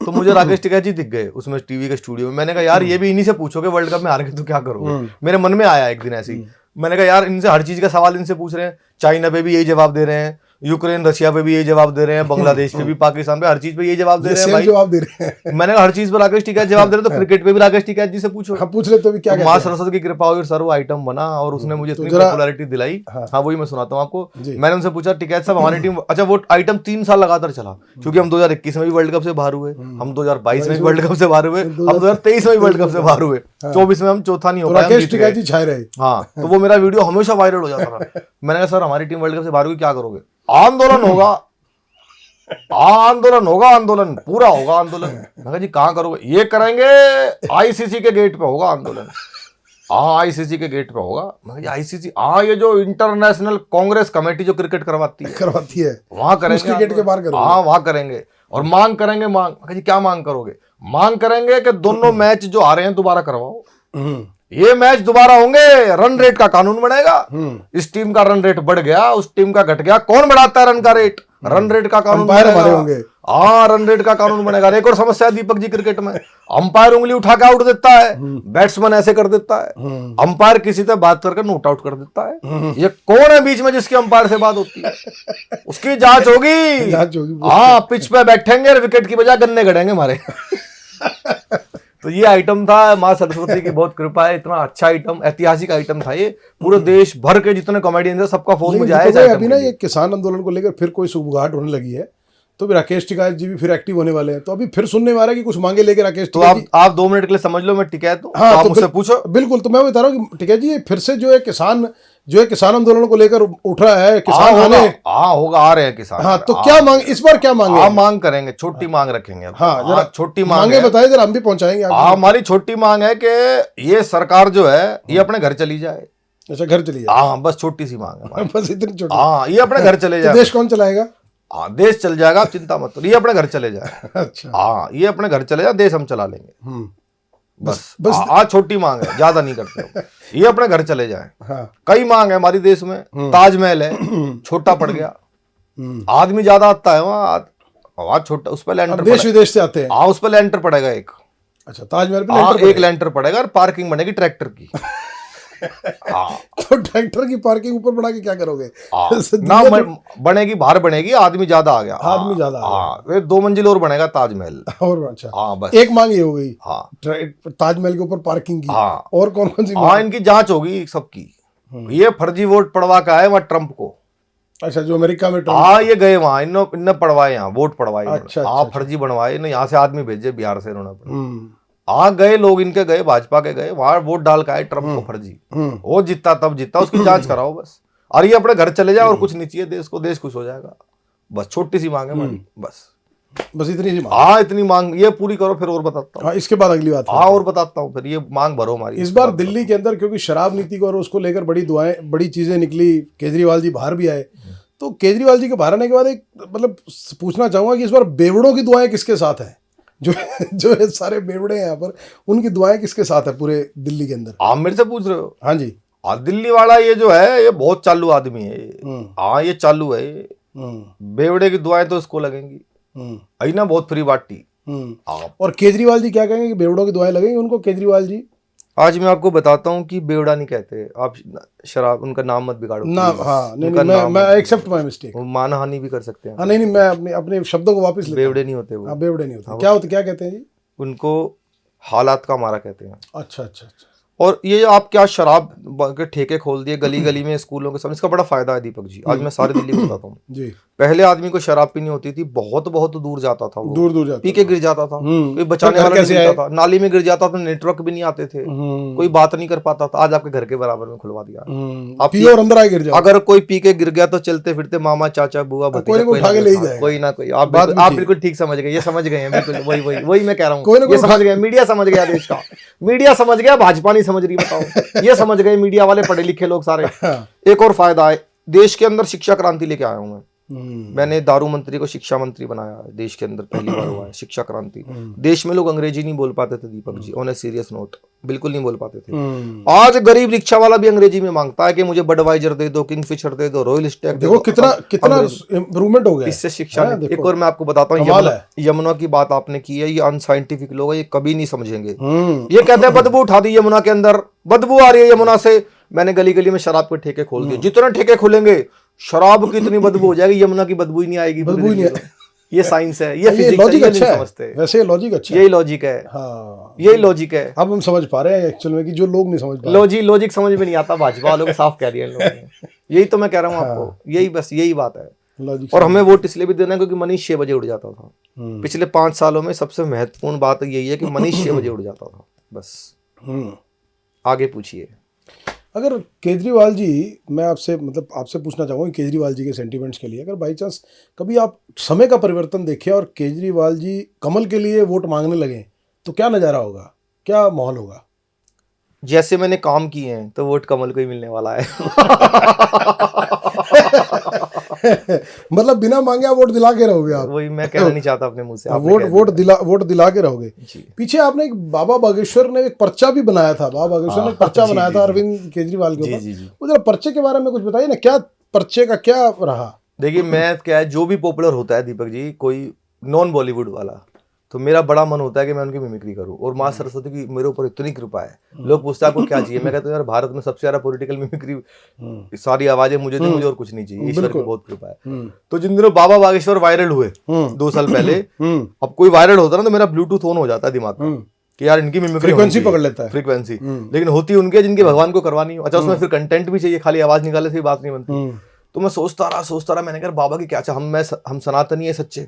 तो मुझे राकेश टिकैत जी दिख गए उसमें टीवी के स्टूडियो में। मैंने कहा यार, ये भी इन्हीं से पूछोगे वर्ल्ड कप में हार के तो क्या करोगे। मेरे मन में आया एक दिन ऐसे ही, मैंने कहा यार, इनसे हर चीज का सवाल इनसे पूछ रहे हैं, चाइना पे भी यही जवाब दे रहे हैं, यूक्रेन रशिया पे भी यही जवाब दे रहे हैं, बांग्लादेश पे भी, पाकिस्तान पे, हर चीज पे यही जवाब दे रहे हैं भाई, जवाब दे रहे हैं। मैंने कहा हर चीज पर राकेश टिकैत जवाब दे रहे, तो क्रिकेट पे भी राकेश टिकैत जी से पूछो। हाँ, पूछ ले तो भी क्या माँ सरस्वती की कृपा हुई, सर वो आइटम बना और उसने मुझे इतनी पॉपुलैरिटी दिलाई। हाँ, वही मैं सुनाता हूँ आपको। मैंने उनसे पूछा, टिकैत साहब हमारी टीम, अच्छा वो आइटम 3 साल लगातार चला, क्योंकि हम 2021 में भी वर्ल्ड कप से बाहर हुए, हम 2022 में भी वर्ल्ड कप से बाहर हुए, हम 2023 में भी वर्ल्ड कप से बाहर हुए, 24 में हम चौथा नहीं हो पाए। राकेश टिकैत जी छाए रहे। हाँ, तो वो मेरा वीडियो हमेशा वायरल हो जाता था। मैंने कहा सर, हमारी टीम वर्ल्ड कप से बाहर हुई, क्या करोगे? आंदोलन होगा। आंदोलन होगा, आंदोलन पूरा होगा आंदोलन। मैं कहा जी कहाँ करोगे? ये करेंगे आईसीसी के गेट पे होगा आंदोलन। हाँ आईसीसी के गेट पे होगा। मैं कहा जी आईसीसी, हाँ ये जो इंटरनेशनल कांग्रेस कमेटी जो क्रिकेट करवाती है वहां करेंगे, उसके गेट के बाहर करोगे? हाँ वहां करेंगे। और मांग करेंगे, मांग। मैं कहा जी क्या मांग करोगे? मांग करेंगे कि दोनों मैच जो आ रहे हैं दोबारा करवाओ। ये मैच दोबारा होंगे, रन रेट का कानून बनेगा। इस टीम का रन रेट बढ़ गया, उस टीम का घट गया, कौन बढ़ाता है रन का रेट? रन रेट का कानून हमारे होंगे। हाँ रन रेट का कानून बनेगा। एक और समस्या है दीपक जी क्रिकेट में, अंपायर उंगली उठा के आउट देता है, बैट्समैन ऐसे कर देता है, अंपायर किसी से बात करके नोट आउट कर देता है। ये कौन है बीच में जिसकी अंपायर से बात होती है? उसकी जांच होगी। हाँ पिच पे बैठेंगे और विकेट की बजाय गन्ने गड़ेंगे हमारे। तो ये आइटम था, माँ सरस्वती की बहुत कृपा है, इतना अच्छा आइटम, ऐतिहासिक आइटम था ये। पूरे देश भर के जितने कॉमेडियन थे सबका फोन मुझे आया। अभी ना ये किसान आंदोलन को लेकर फिर कोई सुबगाहट होने लगी है, तो भी राकेश टिकैत जी भी फिर एक्टिव होने वाले हैं। तो अभी फिर सुनने में आ रहा है कि कुछ मांगे लेके राकेश तो आप 2 मिनट के लिए समझ लो मैं टिकैत हूं। हाँ, तो आप तो मुझसे पूछो। बिल्कुल, तो मैं बता रहा हूँ कि टिकैत जी फिर से जो है किसान आंदोलन को लेकर उठ रहा है, किसान होगा, आ रहे हैं किसान। हाँ, तो क्या मांग, इस बार क्या मांगे? आप मांग करेंगे, छोटी मांग रखेंगे। हाँ, छोटी मांग बताइए जरा, हम भी पहुंचाएंगे। हमारी छोटी मांग है कि ये सरकार जो है ये अपने घर चली जाए। अच्छा, घर चली जाए? हाँ बस छोटी सी मांग है। बस इतनी छोटी? हाँ ये अपने घर चले जाए। देश कौन चलाएगा? हाँ देश चल जाएगा, आप चिंता मत करो, ये अपने घर चले जाए। अच्छा, हाँ ये अपने घर चले जाए, देश हम चला लेंगे। बस हाँ छोटी मांग है, ज्यादा नहीं करते। ये अपने घर चले जाए। हाँ, कई मांग है हमारी देश में। ताजमहल है, छोटा पड़ गया, आदमी ज्यादा आता है वहाँ छोटा, उस पर लेंटर देश विदेश से आते हैं। हाँ उस पर लेंटर पड़ेगा एक। अच्छा, ताजमहल पे हाँ एक लेंटर पड़ेगा और पार्किंग बनेगी ट्रैक्टर की। हाँ तो ट्रैक्टर की पार्किंग ऊपर बढ़ा के क्या करोगे? ना बनेगी, बाहर बनेगी, आदमी ज्यादा आ गया, आदमी ज्यादा। हाँ वे 2 मंजिल और बनेगा ताजमहल। और अच्छा, हाँ बस एक मांग ये हो गई। हाँ ताजमहल के ऊपर पार्किंग की। हाँ और कौन कौन सी? हाँ इनकी जांच होगी सबकी। ये फर्जी वोट पड़वा का है वहाँ ट्रंप को। अच्छा, जो अमेरिका में हाँ ये गए वहाँ, इनने पड़वाए, यहाँ वोट पड़वाए। अच्छा, हाँ फर्जी बनवाए, यहाँ से आदमी भेजे बिहार से इन्होंने। गए लोग इनके, गए भाजपा के, गए वहां वोट डाल के आए ट्रंप को फर्जी। वो जीता तब जीता, उसकी जांच कराओ बस। और ये अपने घर चले जाए और कुछ नहीं चाहिए देश को, देश खुश हो जाएगा। बस छोटी सी मांग है हमारी, बस इतनी सी मांग। हाँ इतनी मांग, ये पूरी करो फिर और बताता हूँ। हाँ, इसके बाद अगली बात। हाँ और बताता हूँ फिर, ये मांग भरो हमारी। इस बार दिल्ली के अंदर क्योंकि शराब नीति को और उसको लेकर बड़ी चीजें निकली, केजरीवाल जी बाहर भी आए, तो केजरीवाल जी के बाहर आने के बाद एक मतलब पूछना चाहूंगा कि इस बार बेवड़ों की दुआएं किसके साथ हैं? जो सारे बेवड़े हैं यहाँ पर, उनकी दुआएं किसके साथ है पूरे दिल्ली के अंदर? आप मेरे से पूछ रहे हो? हाँ जी। दिल्ली वाला ये जो है ये बहुत चालू आदमी है। हाँ ये चालू है। बेवड़े की दुआएं तो इसको लगेंगी, आई ना बहुत फ्री बाटी। और केजरीवाल जी क्या कहेंगे कि बेवड़ों की दुआएं लगेंगी उनको? केजरीवाल जी आज मैं आपको बताता हूँ कि बेवड़ा नहीं कहते आप, शराब उनका नाम मत बिगाड़ो ना। हाँ नहीं, मैं एक्सेप्ट माय मिस्टेक। वो मानहानि भी कर सकते हैं। हाँ नहीं, मैं अपने शब्दों को वापस लेता हूं। बेवड़े नहीं होते वो। बेवड़े नहीं होते। क्या होते, क्या कहते हैं जी? उनको हालात का मारा कहते हैं। अच्छा अच्छा अच्छा। और ये आप क्या शराब के ठेके खोल दिए गली गली में, स्कूलों के सामने, इसका बड़ा फायदा है दीपक जी। आज मैं सारी दिल्ली में बताता हूँ जी। पहले आदमी को शराब पीनी होती थी, बहुत बहुत दूर जाता था, वो दूर जाता, पी के गिर जाता था, कोई बचाने वाला नहीं मिलता था, नाली में गिर जाता था, नेटवर्क भी नहीं आते थे, कोई बात नहीं कर पाता था। आज आपके घर के बराबर में खुलवा दिया, आप पियो और अंदर आए गिर जाओ। अगर कोई पी के गिर गया तो चलते फिरते मामा चाचा बुआ भतीजा कोई ना कोई। आप बिल्कुल ठीक समझ गए, ये समझ गए हैं बिल्कुल। वही मैं कह रहा हूँ, ये समझ गए, मीडिया समझ गया, देश का मीडिया समझ गया, भाजपा नहीं समझ रही। बताओ, ये समझ गए मीडिया वाले, पढ़े लिखे लोग सारे। एक और फायदा है, देश के अंदर शिक्षा क्रांति लेके आया हूं मैं। मैंने दारू मंत्री को शिक्षा मंत्री बनाया है, देश के अंदर पहली बार हुआ है शिक्षा क्रांति। देश में लोग अंग्रेजी नहीं बोल पाते थे Deepak ji, on a serious note, बिल्कुल नहीं बोल पाते थे। आज गरीब रिक्शा वाला भी अंग्रेजी में मांगता है कि मुझे बडवाइजर दे दो, किंगफिशर दे दो, रॉयल स्टैग दे दो। कितना इम्प्रूवमेंट हो गया इससे शिक्षा में। एक और मैं आपको बताता हूँ, यमुना की बात आपने की है, ये अनसाइंटिफिक लोग है, ये कभी नहीं समझेंगे। ये कहते हैं बदबू उठा दी यमुना के अंदर, बदबू आ रही है यमुना से। मैंने गली गली में शराब के ठेके खोल दिए, जितने ठेके खुलेंगे शराब की इतनी बदबू हो जाएगी, यमुना की बदबू ही नहीं आएगी। बदबू नहीं है। ये साइंस है, ये फिजिक्स लॉजिक अच्छा है। समझते हैं वैसे लॉजिक अच्छा है, यही लॉजिक है। हाँ यही लॉजिक है। अब हम समझ पा रहे हैं एक्चुअल में कि जो लोग नहीं समझ पा रहे। लॉजिक समझ में नहीं आता, भाजपा वालों को साफ कह दिया इन लोगों ने। यही तो मैं कह रहा हूँ आपको, यही बस यही बात है। और हमें वोट इसलिए भी देना है क्योंकि मनीष 6 बजे उठ जाता था। पिछले 5 सालों में सबसे महत्वपूर्ण बात यही है कि मनीष 6 बजे उठ जाता था। बस आगे पूछिए। अगर केजरीवाल जी, मैं आपसे आपसे पूछना चाहूँगा केजरीवाल जी के सेंटिमेंट्स के लिए, अगर बाई चांस कभी आप समय का परिवर्तन देखें और केजरीवाल जी कमल के लिए वोट मांगने लगे, तो क्या नज़ारा होगा, क्या माहौल होगा? जैसे मैंने काम किए हैं तो वोट कमल को ही मिलने वाला है। मतलब बिना मांगे आप वोट दिला के रहोगे आप? वही मैं कहना नहीं चाहता अपने मुंह से। आपने वोट कह वोट दिला वोट दिला के रहोगे। जी। पीछे आपने एक बाबा बागेश्वर ने एक पर्चा भी बनाया था, बाबा बागेश्वर ने एक पर्चा जी, बनाया जी, था जी। अरविंद केजरीवाल के जी, ऊपर। जी, जी। वो जरा पर्चे के बारे में कुछ बताइए ना, क्या पर्चे का क्या रहा? देखिए मैं क्या है, जो भी पॉपुलर होता है दीपक जी, कोई नॉन बॉलीवुड वाला, तो मेरा बड़ा मन होता है कि मैं उनकी मिमिक्री करूं। और माँ सरस्वती की मेरे ऊपर इतनी कृपा है, लोग पूछते हैं आपको क्या चाहिए, मैं कहता हूँ यार भारत में सबसे ज्यादा पॉलिटिकल मिमिक्री सारी आवाजें मुझे दी, मुझे और कुछ नहीं चाहिए, ईश्वर की बहुत कृपा है। तो जिन दिनों बाबा बागेश्वर वायरल हुए 2 साल पहले, अब कोई वायरल होता है ना तो मेरा ब्लूटूथ ऑन हो जाता है दिमाग में कि यार इनकी मिमिक्री फ्रीक्वेंसी पकड़ लेता है, फ्रीक्वेंसी। लेकिन होती उनकी है जिनकी भगवान को करवानी हो। अच्छा उसमें फिर कंटेंट भी चाहिए, खाली आवाज निकालने से ही बात नहीं बनती। तो मैं सोचता रहा, मैंने कहा बाबा की क्या चाह, हम सनातनी है सच्चे,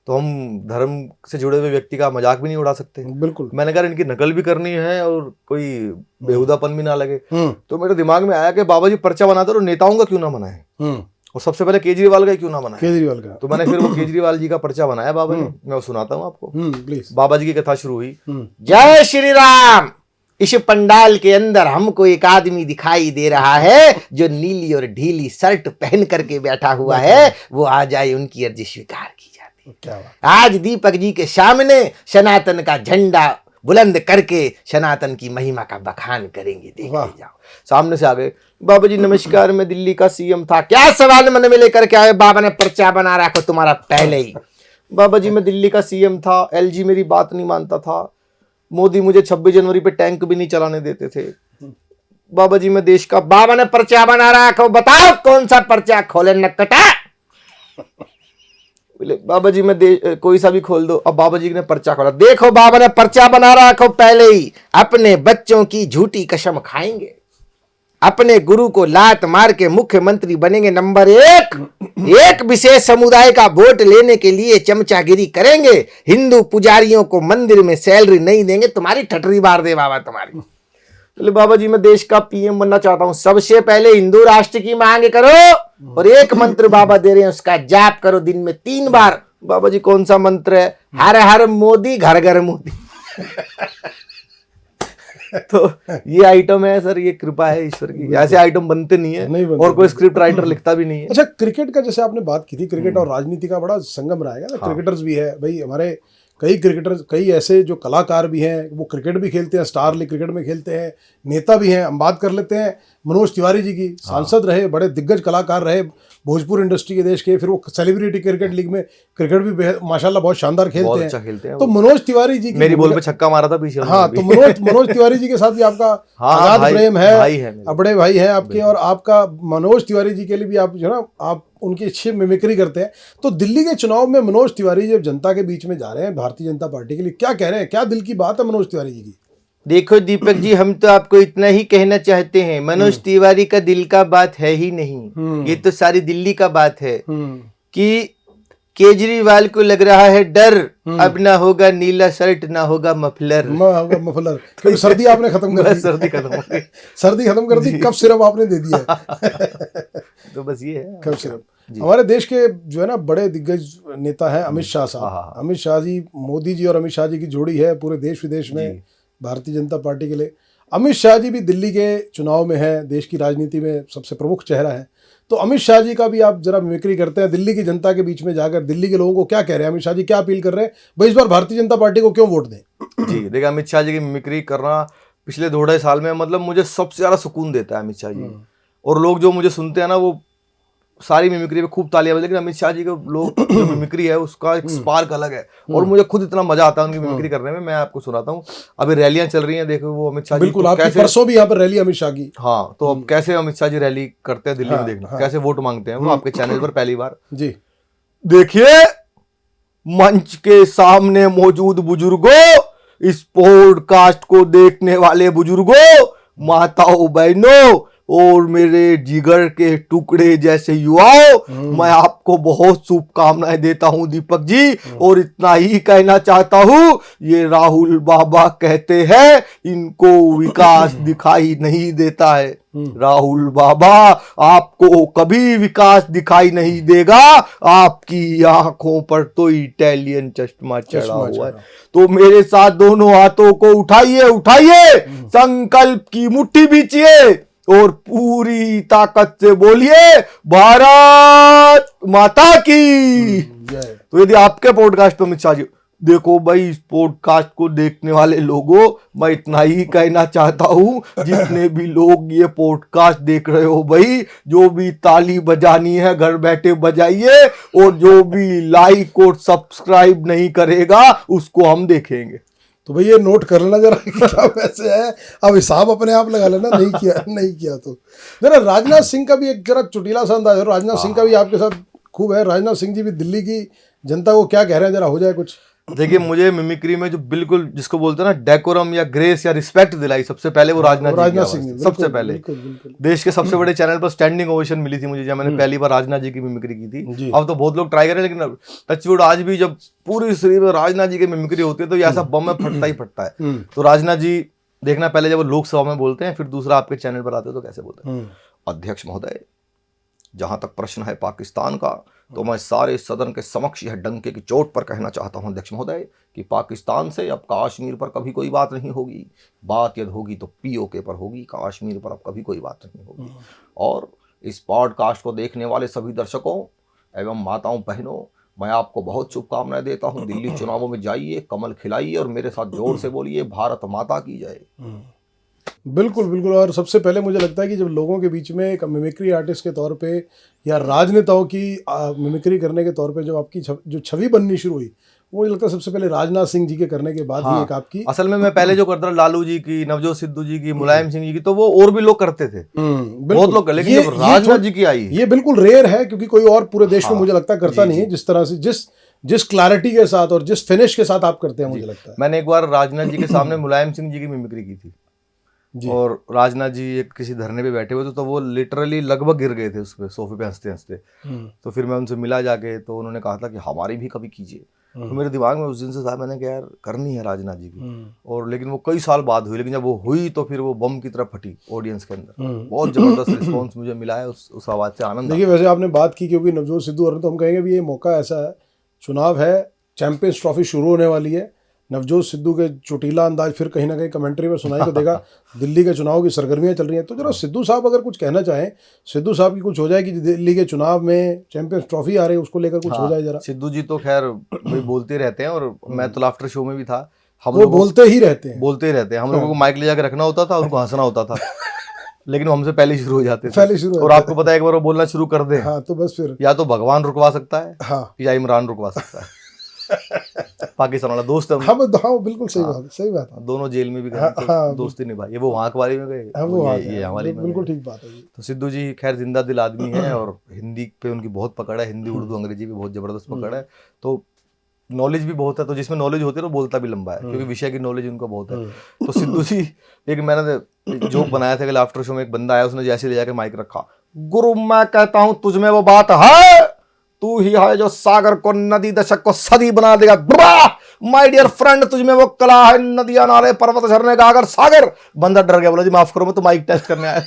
तो हम धर्म से जुड़े हुए व्यक्ति का मजाक भी नहीं उड़ा सकते। बिल्कुल। मैंने कहा इनकी नकल भी करनी है और कोई बेहुदापन भी ना लगे। तो मेरे दिमाग में आया कि बाबा जी पर्चा बनाते तो नेताओं का क्यों ना बनाए, और सबसे पहले केजरीवाल का क्यों ना बनाए, केजरीवाल का। तो मैंने फिर वो केजरीवाल जी का पर्चा बनाया बाबा जी। मैं वो सुनाता हूँ आपको। प्लीज। बाबा जी की कथा शुरू हुई। जय श्री राम। इस पंडाल के अंदर हमको एक आदमी दिखाई दे रहा है जो नीली और ढीली शर्ट पहन करके बैठा हुआ है, वो आ जाए, उनकी अर्जी स्वीकार की जाती है। क्या बात। आज दीपक जी के सामने सनातन का झंडा बुलंद करके सनातन की महिमा का बखान करेंगे, देख वाह। जाओ। सामने से आ गए, बाबा जी नमस्कार, मैं दिल्ली का सीएम था। क्या सवाल मन में लेकर के आए? बाबा ने पर्चा बना रखो तुम्हारा पहले ही। बाबा जी मैं दिल्ली का सीएम था, एलजी मेरी बात नहीं मानता था, मोदी मुझे 26 जनवरी पे टैंक भी नहीं चलाने देते थे। बाबा जी मैं देश का, बाबा ने पर्चा बना रखो, बताओ कौन सा पर्चा खोले नक्कटा। बोले बाबा जी मैं कोई सा भी खोल दो। अब बाबा जी ने पर्चा खोला, देखो बाबा ने पर्चा बना रखो पहले ही, अपने बच्चों की झूठी कसम खाएंगे, अपने गुरु को लात मार के मुख्यमंत्री बनेंगे। नंबर 1, एक विशेष समुदाय का वोट लेने के लिए चमचागिरी करेंगे, हिंदू पुजारियों को मंदिर में सैलरी नहीं देंगे, तुम्हारी ठटरी मार दे बाबा तुम्हारी। बोले बाबा जी मैं देश का पीएम बनना चाहता हूँ। सबसे पहले हिंदू राष्ट्र की मांग करो और एक मंत्र बाबा दे रहे हैं, उसका जाप करो दिन में 3 बार। बाबा जी कौन सा मंत्र है? हर हर मोदी, घर घर मोदी। तो ये आइटम है सर, ये कृपा है ईश्वर की, ऐसे आइटम बनते नहीं है, नहीं बनते। और कोई स्क्रिप्ट राइटर लिखता भी नहीं है। अच्छा, क्रिकेट का जैसे आपने बात की थी, क्रिकेट और राजनीति का बड़ा संगम रहा है ना। क्रिकेटर्स भी है भाई हमारे, कई क्रिकेटर्स, कई ऐसे जो कलाकार भी हैं, वो क्रिकेट भी खेलते हैं, स्टार लीग क्रिकेट में खेलते हैं, नेता भी हैं। हम बात कर लेते हैं मनोज तिवारी जी की, सांसद रहे, बड़े दिग्गज कलाकार रहे भोजपुर इंडस्ट्री के देश के, फिर वो सेलिब्रिटी क्रिकेट लीग में क्रिकेट भी माशाल्लाह बहुत शानदार बहुत खेलते अच्छा हैं। खेलते हैं तो वो। मनोज तिवारी जी की मेरी बॉल पे छक्का मारा था पीछे हाँ, तो उन्होंने मनोज तिवारी जी के साथ भी आपका हाँ, आजाद भाई- प्रेम भाई है है, मेरे। बड़े भाई हैं आपके, और आपका मनोज तिवारी जी के लिए भी आप जो है ना, आप उनकी अच्छी मिमिक्री करते हैं। तो दिल्ली के चुनाव में मनोज तिवारी जब जनता के बीच में जा रहे हैं भारतीय जनता पार्टी के लिए, क्या कह रहे हैं, क्या दिल की बात है मनोज तिवारी जी की? देखो दीपक जी, हम तो आपको इतना ही कहना चाहते हैं, मनोज तिवारी का दिल का बात है ही नहीं, ये तो सारी दिल्ली का बात है कि केजरीवाल को लग रहा है डर, अब ना होगा नीला शर्ट, ना होगा मफलर। मफलर, क्योंकि सर्दी आपने खत्म कर दी। सर्दी खत्म हो गई। सर्दी खत्म कर दी, कफ सिरप आपने दे दिया है। तो बस ये है कफ सिरप। हमारे देश के जो है ना बड़े दिग्गज नेता हैं अमित शाह साहब। हाँ। अमित शाह जी, मोदी जी और अमित शाह जी की जोड़ी है पूरे देश विदेश में भारतीय जनता पार्टी के लिए। अमित शाह जी भी दिल्ली के चुनाव में है, देश की राजनीति में सबसे प्रमुख चेहरा है। तो अमित शाह जी का भी आप जरा मिमिक्री करते हैं, दिल्ली की जनता के बीच में जाकर दिल्ली के लोगों को क्या कह रहे हैं, अमित शाह जी क्या अपील कर रहे हैं, भाई इस बार भारतीय जनता पार्टी को क्यों वोट दें? जी। देखिए अमित शाह जी की मिमिक्री करना पिछले 2-2.5 साल में मतलब मुझे सबसे ज्यादा सुकून देता है अमित शाह जी। और लोग जो मुझे सुनते हैं ना, वो सारी मिमिक्री पे खूब तालियां बजाते, लेकिन अमित शाह जी के लोग जो मिमिक्री है उसका एक स्पार्क अलग है, और मुझे खुद इतना मजा आता है उनकी मिमिक्री करने में। मैं आपको सुनाता हूँ, अभी रैलियां चल रही हैं, देखो वो अमित शाह जी बिल्कुल, तो आपकी कैसे, परसों भी यहाँ पर रैली अमित शाह की। हाँ, तो अब कैसे अमित शाह जी रैली करते हैं दिल्ली में, देखना कैसे वोट मांगते हैं वो आपके चैनल पर पहली बार जी देखिए। मंच के सामने मौजूद बुजुर्गों, इस पॉडकास्ट को देखने वाले बुजुर्गों, माताओं, बहनों, और मेरे जिगर के टुकड़े जैसे युवाओं, मैं आपको बहुत शुभकामनाएं देता हूं दीपक जी, और इतना ही कहना चाहता हूं, ये राहुल बाबा कहते हैं इनको विकास दिखाई नहीं देता है। राहुल बाबा, आपको कभी विकास दिखाई नहीं देगा, आपकी आंखों पर तो इटालियन चश्मा चढ़ा हुआ है। तो मेरे साथ दोनों हाथों को उठाइए उठाइए, संकल्प की मुट्ठी बीचिए और पूरी ताकत से बोलिए भारत माता की। तो यदि आपके पॉडकास्ट पर अमित शाह जी, देखो भाई, इस पॉडकास्ट को देखने वाले लोगों, मैं इतना ही कहना चाहता हूं, जितने भी लोग ये पॉडकास्ट देख रहे हो भाई, जो भी ताली बजानी है घर बैठे बजाइए, और जो भी लाइक और सब्सक्राइब नहीं करेगा उसको हम देखेंगे। तो भाई ये नोट कर लेना जरा कि क्या वैसे है, अब हिसाब अपने आप लगा लेना, नहीं किया तो जरा राजनाथ सिंह का भी एक जरा चुटीला सा अंदाज है। राजनाथ सिंह का भी आपके साथ खूब है। राजनाथ सिंह जी भी दिल्ली की जनता को क्या कह रहे हैं, जरा हो जाए कुछ। देखिए, मुझे मिमिक्री में जो बिल्कुल जिसको बोलते हैं ना डेकोरम या ग्रेस या रिस्पेक्ट दिलाई, सबसे पहले वो राजनाथ सिंह ने, सबसे पहले। बिल्कुल। देश के सबसे बड़े चैनल पर स्टैंडिंग ओवेशन मिली थी मुझे जब मैंने पहली बार राजनाथ जी की मिमिक्री की थी। अब तो बहुत लोग ट्राई करें, लेकिन टचवुड आज भी जब पूरी शरीर में राजनाथ जी की मिमिक्री होती है तो ये ऐसा बम में फटता ही फटता है। तो राजनाथ जी देखना, पहले जब वो लोकसभा में बोलते हैं, फिर दूसरा आपके चैनल पर आते हैं तो कैसे बोलते हैं। अध्यक्ष महोदय, जहां तक प्रश्न है पाकिस्तान का, तो मैं सारे सदन के समक्ष यह डंके की चोट पर कहना चाहता हूं अध्यक्ष महोदय कि पाकिस्तान से अब कश्मीर पर कभी कोई बात नहीं होगी। बात यदि होगी तो पीओके पर होगी, कश्मीर पर अब कभी कोई बात नहीं होगी। और इस पॉडकास्ट को देखने वाले सभी दर्शकों एवं माताओं बहनों, मैं आपको बहुत शुभकामनाएं देता हूं। दिल्ली चुनावों में जाइए, कमल खिलाइए और मेरे साथ जोर से बोलिए भारत माता की जय। बिल्कुल बिल्कुल। और सबसे पहले मुझे लगता है कि जब लोगों के बीच में एक मिमिक्री आर्टिस्ट के तौर पे या राजनेताओं की मिमिक्री करने के तौर पे जब आपकी जो छवि बननी शुरू हुई, वो मुझे लगता है सबसे पहले राजनाथ सिंह जी के करने के बाद ही एक आपकी। असल में मैं पहले जो करता था लालू जी की, नवजोत सिद्धू जी की, मुलायम सिंह जी की, तो वो और भी लोग करते थे, बहुत लोग, लेकिन जब राजनाथ जी की आई, ये बिल्कुल रेयर है, क्योंकि कोई और पूरे देश में मुझे लगता करता नहीं है जिस तरह से, जिस क्लैरिटी के साथ और जिस फिनिश के साथ आप करते हैं, मुझे लगता है। मैंने एक बार राजनाथ जी के सामने मुलायम सिंह जी की मिमिक्री की थी, और राजनाथ जी एक किसी धरने पे बैठे हुए थे, तो वो लिटरली लगभग गिर गए थे उस पे सोफे पे हंसते हंसते। तो फिर मैं उनसे मिला जाके, तो उन्होंने कहा था कि हमारी भी कभी कीजिए। तो मेरे दिमाग में उस दिन से था, मैंने कहा यार करनी है राजनाथ जी की। और लेकिन वो कई साल बाद हुई, लेकिन जब वो हुई तो फिर वो बम की तरह फटी ऑडियंस के अंदर। बहुत जबरदस्त रिस्पॉन्स मुझे मिला है उस आवाज से, आनंद। देखिए, वैसे आपने बात की क्योंकि नवजोत सिद्धू, और तो हम कहेंगे भी ये मौका ऐसा है, चुनाव है, चैंपियंस ट्रॉफी शुरू होने वाली है, नवजोत सिद्धू के चोटीला अंदाज फिर कहीं ना कहीं कमेंट्री में सुनाई को देगा। दिल्ली के चुनाव की सरगर्मियां चल रही हैं, तो जरा सिद्धू साहब अगर कुछ कहना चाहें, सिद्धू साहब की कुछ हो जाए कि दिल्ली के चुनाव में चैंपियंस ट्रॉफी आ रही है, उसको लेकर कुछ हो जाए जरा। सिद्धू जी तो खैर भाई बोलते रहते हैं, और मैं तो लाफ्टर शो में भी था, हम लोग बोलते ही रहते हैं। हम लोगों को माइक ले जाकर रखना होता था, उनको हंसना होता था, लेकिन वो हमसे पहले शुरू हो जाते थे। और आपको पता है, एक बार वो बोलना शुरू कर दे, तो बस फिर या तो भगवान रुकवा सकता है या इमरान रुकवा सकता है। पाकिस्तान वाला दोस्त है। हाँ बिल्कुल सही बात, सही बात। दोनों जेल में भी गए, तो दोस्ती निभाई, वो वहाँ वाली में गए, ये हमारी में। बिल्कुल ठीक बात है। तो सिद्धू जी खैर जिंदा दिल आदमी है, और हिंदी पे उनकी बहुत पकड़ है, हिंदी उर्दू अंग्रेजी पे बहुत जबरदस्त पकड़ है, तो नॉलेज भी बहुत है। तो जिसमें नॉलेज होती है तो बोलता भी लंबा है, क्योंकि विषय की नॉलेज उनको बहुत है। तो सिद्धू जी, एक मैंने जोक बनाया था कि आफ्टर शो में एक बंदा आया, उसने जैसे ले जाके माइक रखा, गुरु मैं कहता हूं तुझमें वो बात है, तू ही है जो सागर को नदी, दशक को सदी बना देगा। माय डियर फ्रेंड, तुझमें वो कला है, नदियां नाले पर्वत झरने का अगर सागर। बंदा डर गया, बोला जी माफ करो, मैं तो माइक टेस्ट करने आया।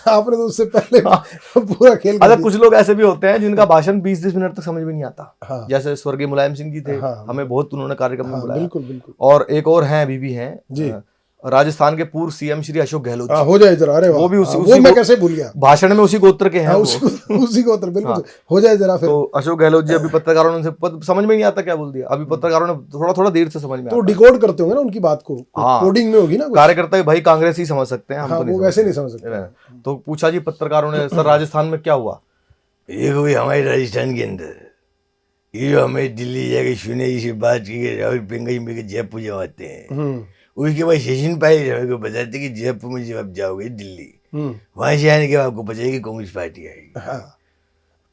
आपने तो उससे पहले पूरा खेल। अच्छा, कुछ लोग ऐसे भी होते हैं जिनका भाषण 20-20 मिनट तक समझ में नहीं आता। जैसे स्वर्गीय मुलायम सिंह जी थे, हमें बहुत उन्होंने कार्यक्रम में बुलाया। बिल्कुल। और एक और हैं, अभी भी हैं जी, राजस्थान के पूर्व सीएम श्री अशोक गहलोत। हो जाए जरा, अरे वो भी उसी मैं कैसे भूल गया, भाषण में उसी गोत्र के हैं, उसी गोत्र, बिल्कुल। हो जाए जरा फिर। तो अशोक गहलोत जी, अभी पत्रकारों ने समझ में नहीं आता क्या बोल दिया, अभी पत्रकारों ने थोड़ा देर से समझ में, तो डिकोड करते होंगे ना उनकी बात को, कोडिंग में होगी ना। कार्यकर्ता भाई कांग्रेस ही समझ सकते हैं, हम तो वैसे नहीं समझ सकते। तो पूछा जी पत्रकारों ने, सर राजस्थान में क्या हुआ? एक भाई हमारे राजस्थान के अंदर ये हमें दिल्ली जाके सुने से बात की, राहुल पिंगई में जयपुर जब आते हैं, उसके बाद सेशन पाई को बताते कि जयपुर में जब आप जाओगे दिल्ली, वहां से आने के बाद आपको पता है कि कांग्रेस पार्टी आएगी।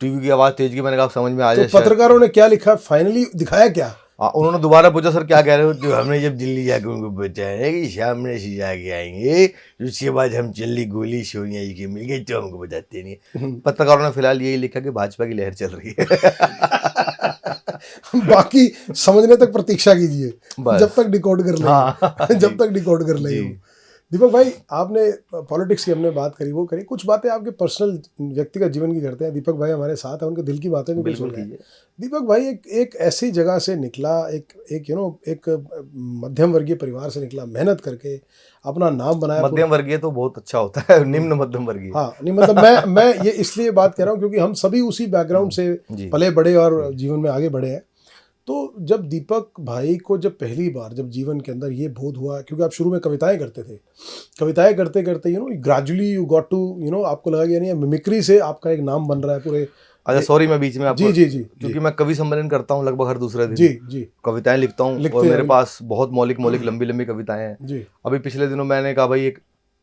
टीवी की आवाज तेज की, मैंने कहा समझ में आ जाए। पत्रकारों ने क्या लिखा, फाइनली दिखाया क्या? उन्होंने दोबारा पूछा सर क्या कह रहे हो, तो हमने जब दिल्ली जाकर उनको बताया कि सामने से जाके आएंगे, उसके बाद हम चली गोली सोनिया जी की मिल गई तो हमको बताते नहीं। पत्रकारों ने फिलहाल यही लिखा कि भाजपा की लहर चल रही है। बाकी समझने तक प्रतीक्षा कीजिए, बस। जब तक डिकोड कर लेंगे। हाँ। जब तक डिकोड कर लेंगे। जी। दीपक भाई, आपने पॉलिटिक्स की हमने बात करी, वो करी, कुछ बातें आपके पर्सनल व्यक्तिगत जीवन की करते हैं। दीपक भाई हमारे साथ हैं, उनके दिल की बातें भी कुछ बिल्कुल सुन रहे हैं। कीजिए। दीपक भाई एक ऐसी जगह से निकला, एक मध्यम वर्गीय परिवार से निकला, मेहनत करके अपना नाम बनाया। मध्यम वर्गीय तो बहुत अच्छा होता है, निम्न मध्यम वर्गीय। हाँ, नहीं मतलब मैं ये इसलिए बात कर रहा हूँ क्योंकि हम सभी उसी बैकग्राउंड से जी। पले बड़े और जीवन में आगे बढ़े हैं। तो जब दीपक भाई को जब पहली बार जब जीवन के अंदर ये बोध हुआ, क्योंकि आप शुरू में कविताएं करते थे, कविताएं करते करते ग्रेजुअली यू गॉट टू आपको लगा कि यानी मिमिक्री से आपका एक नाम बन रहा है पूरे। अच्छा सॉरी, मैं बीच में आपको, जी, क्योंकि मैं कवि सम्मेलन करता हूँ लगभग हर दूसरे दिन। जी कविताएं लिखता हूँ और मेरे पास बहुत मौलिक लंबी लंबी कविताएं हैं जी। अभी पिछले दिनों मैंने कहा भाई एक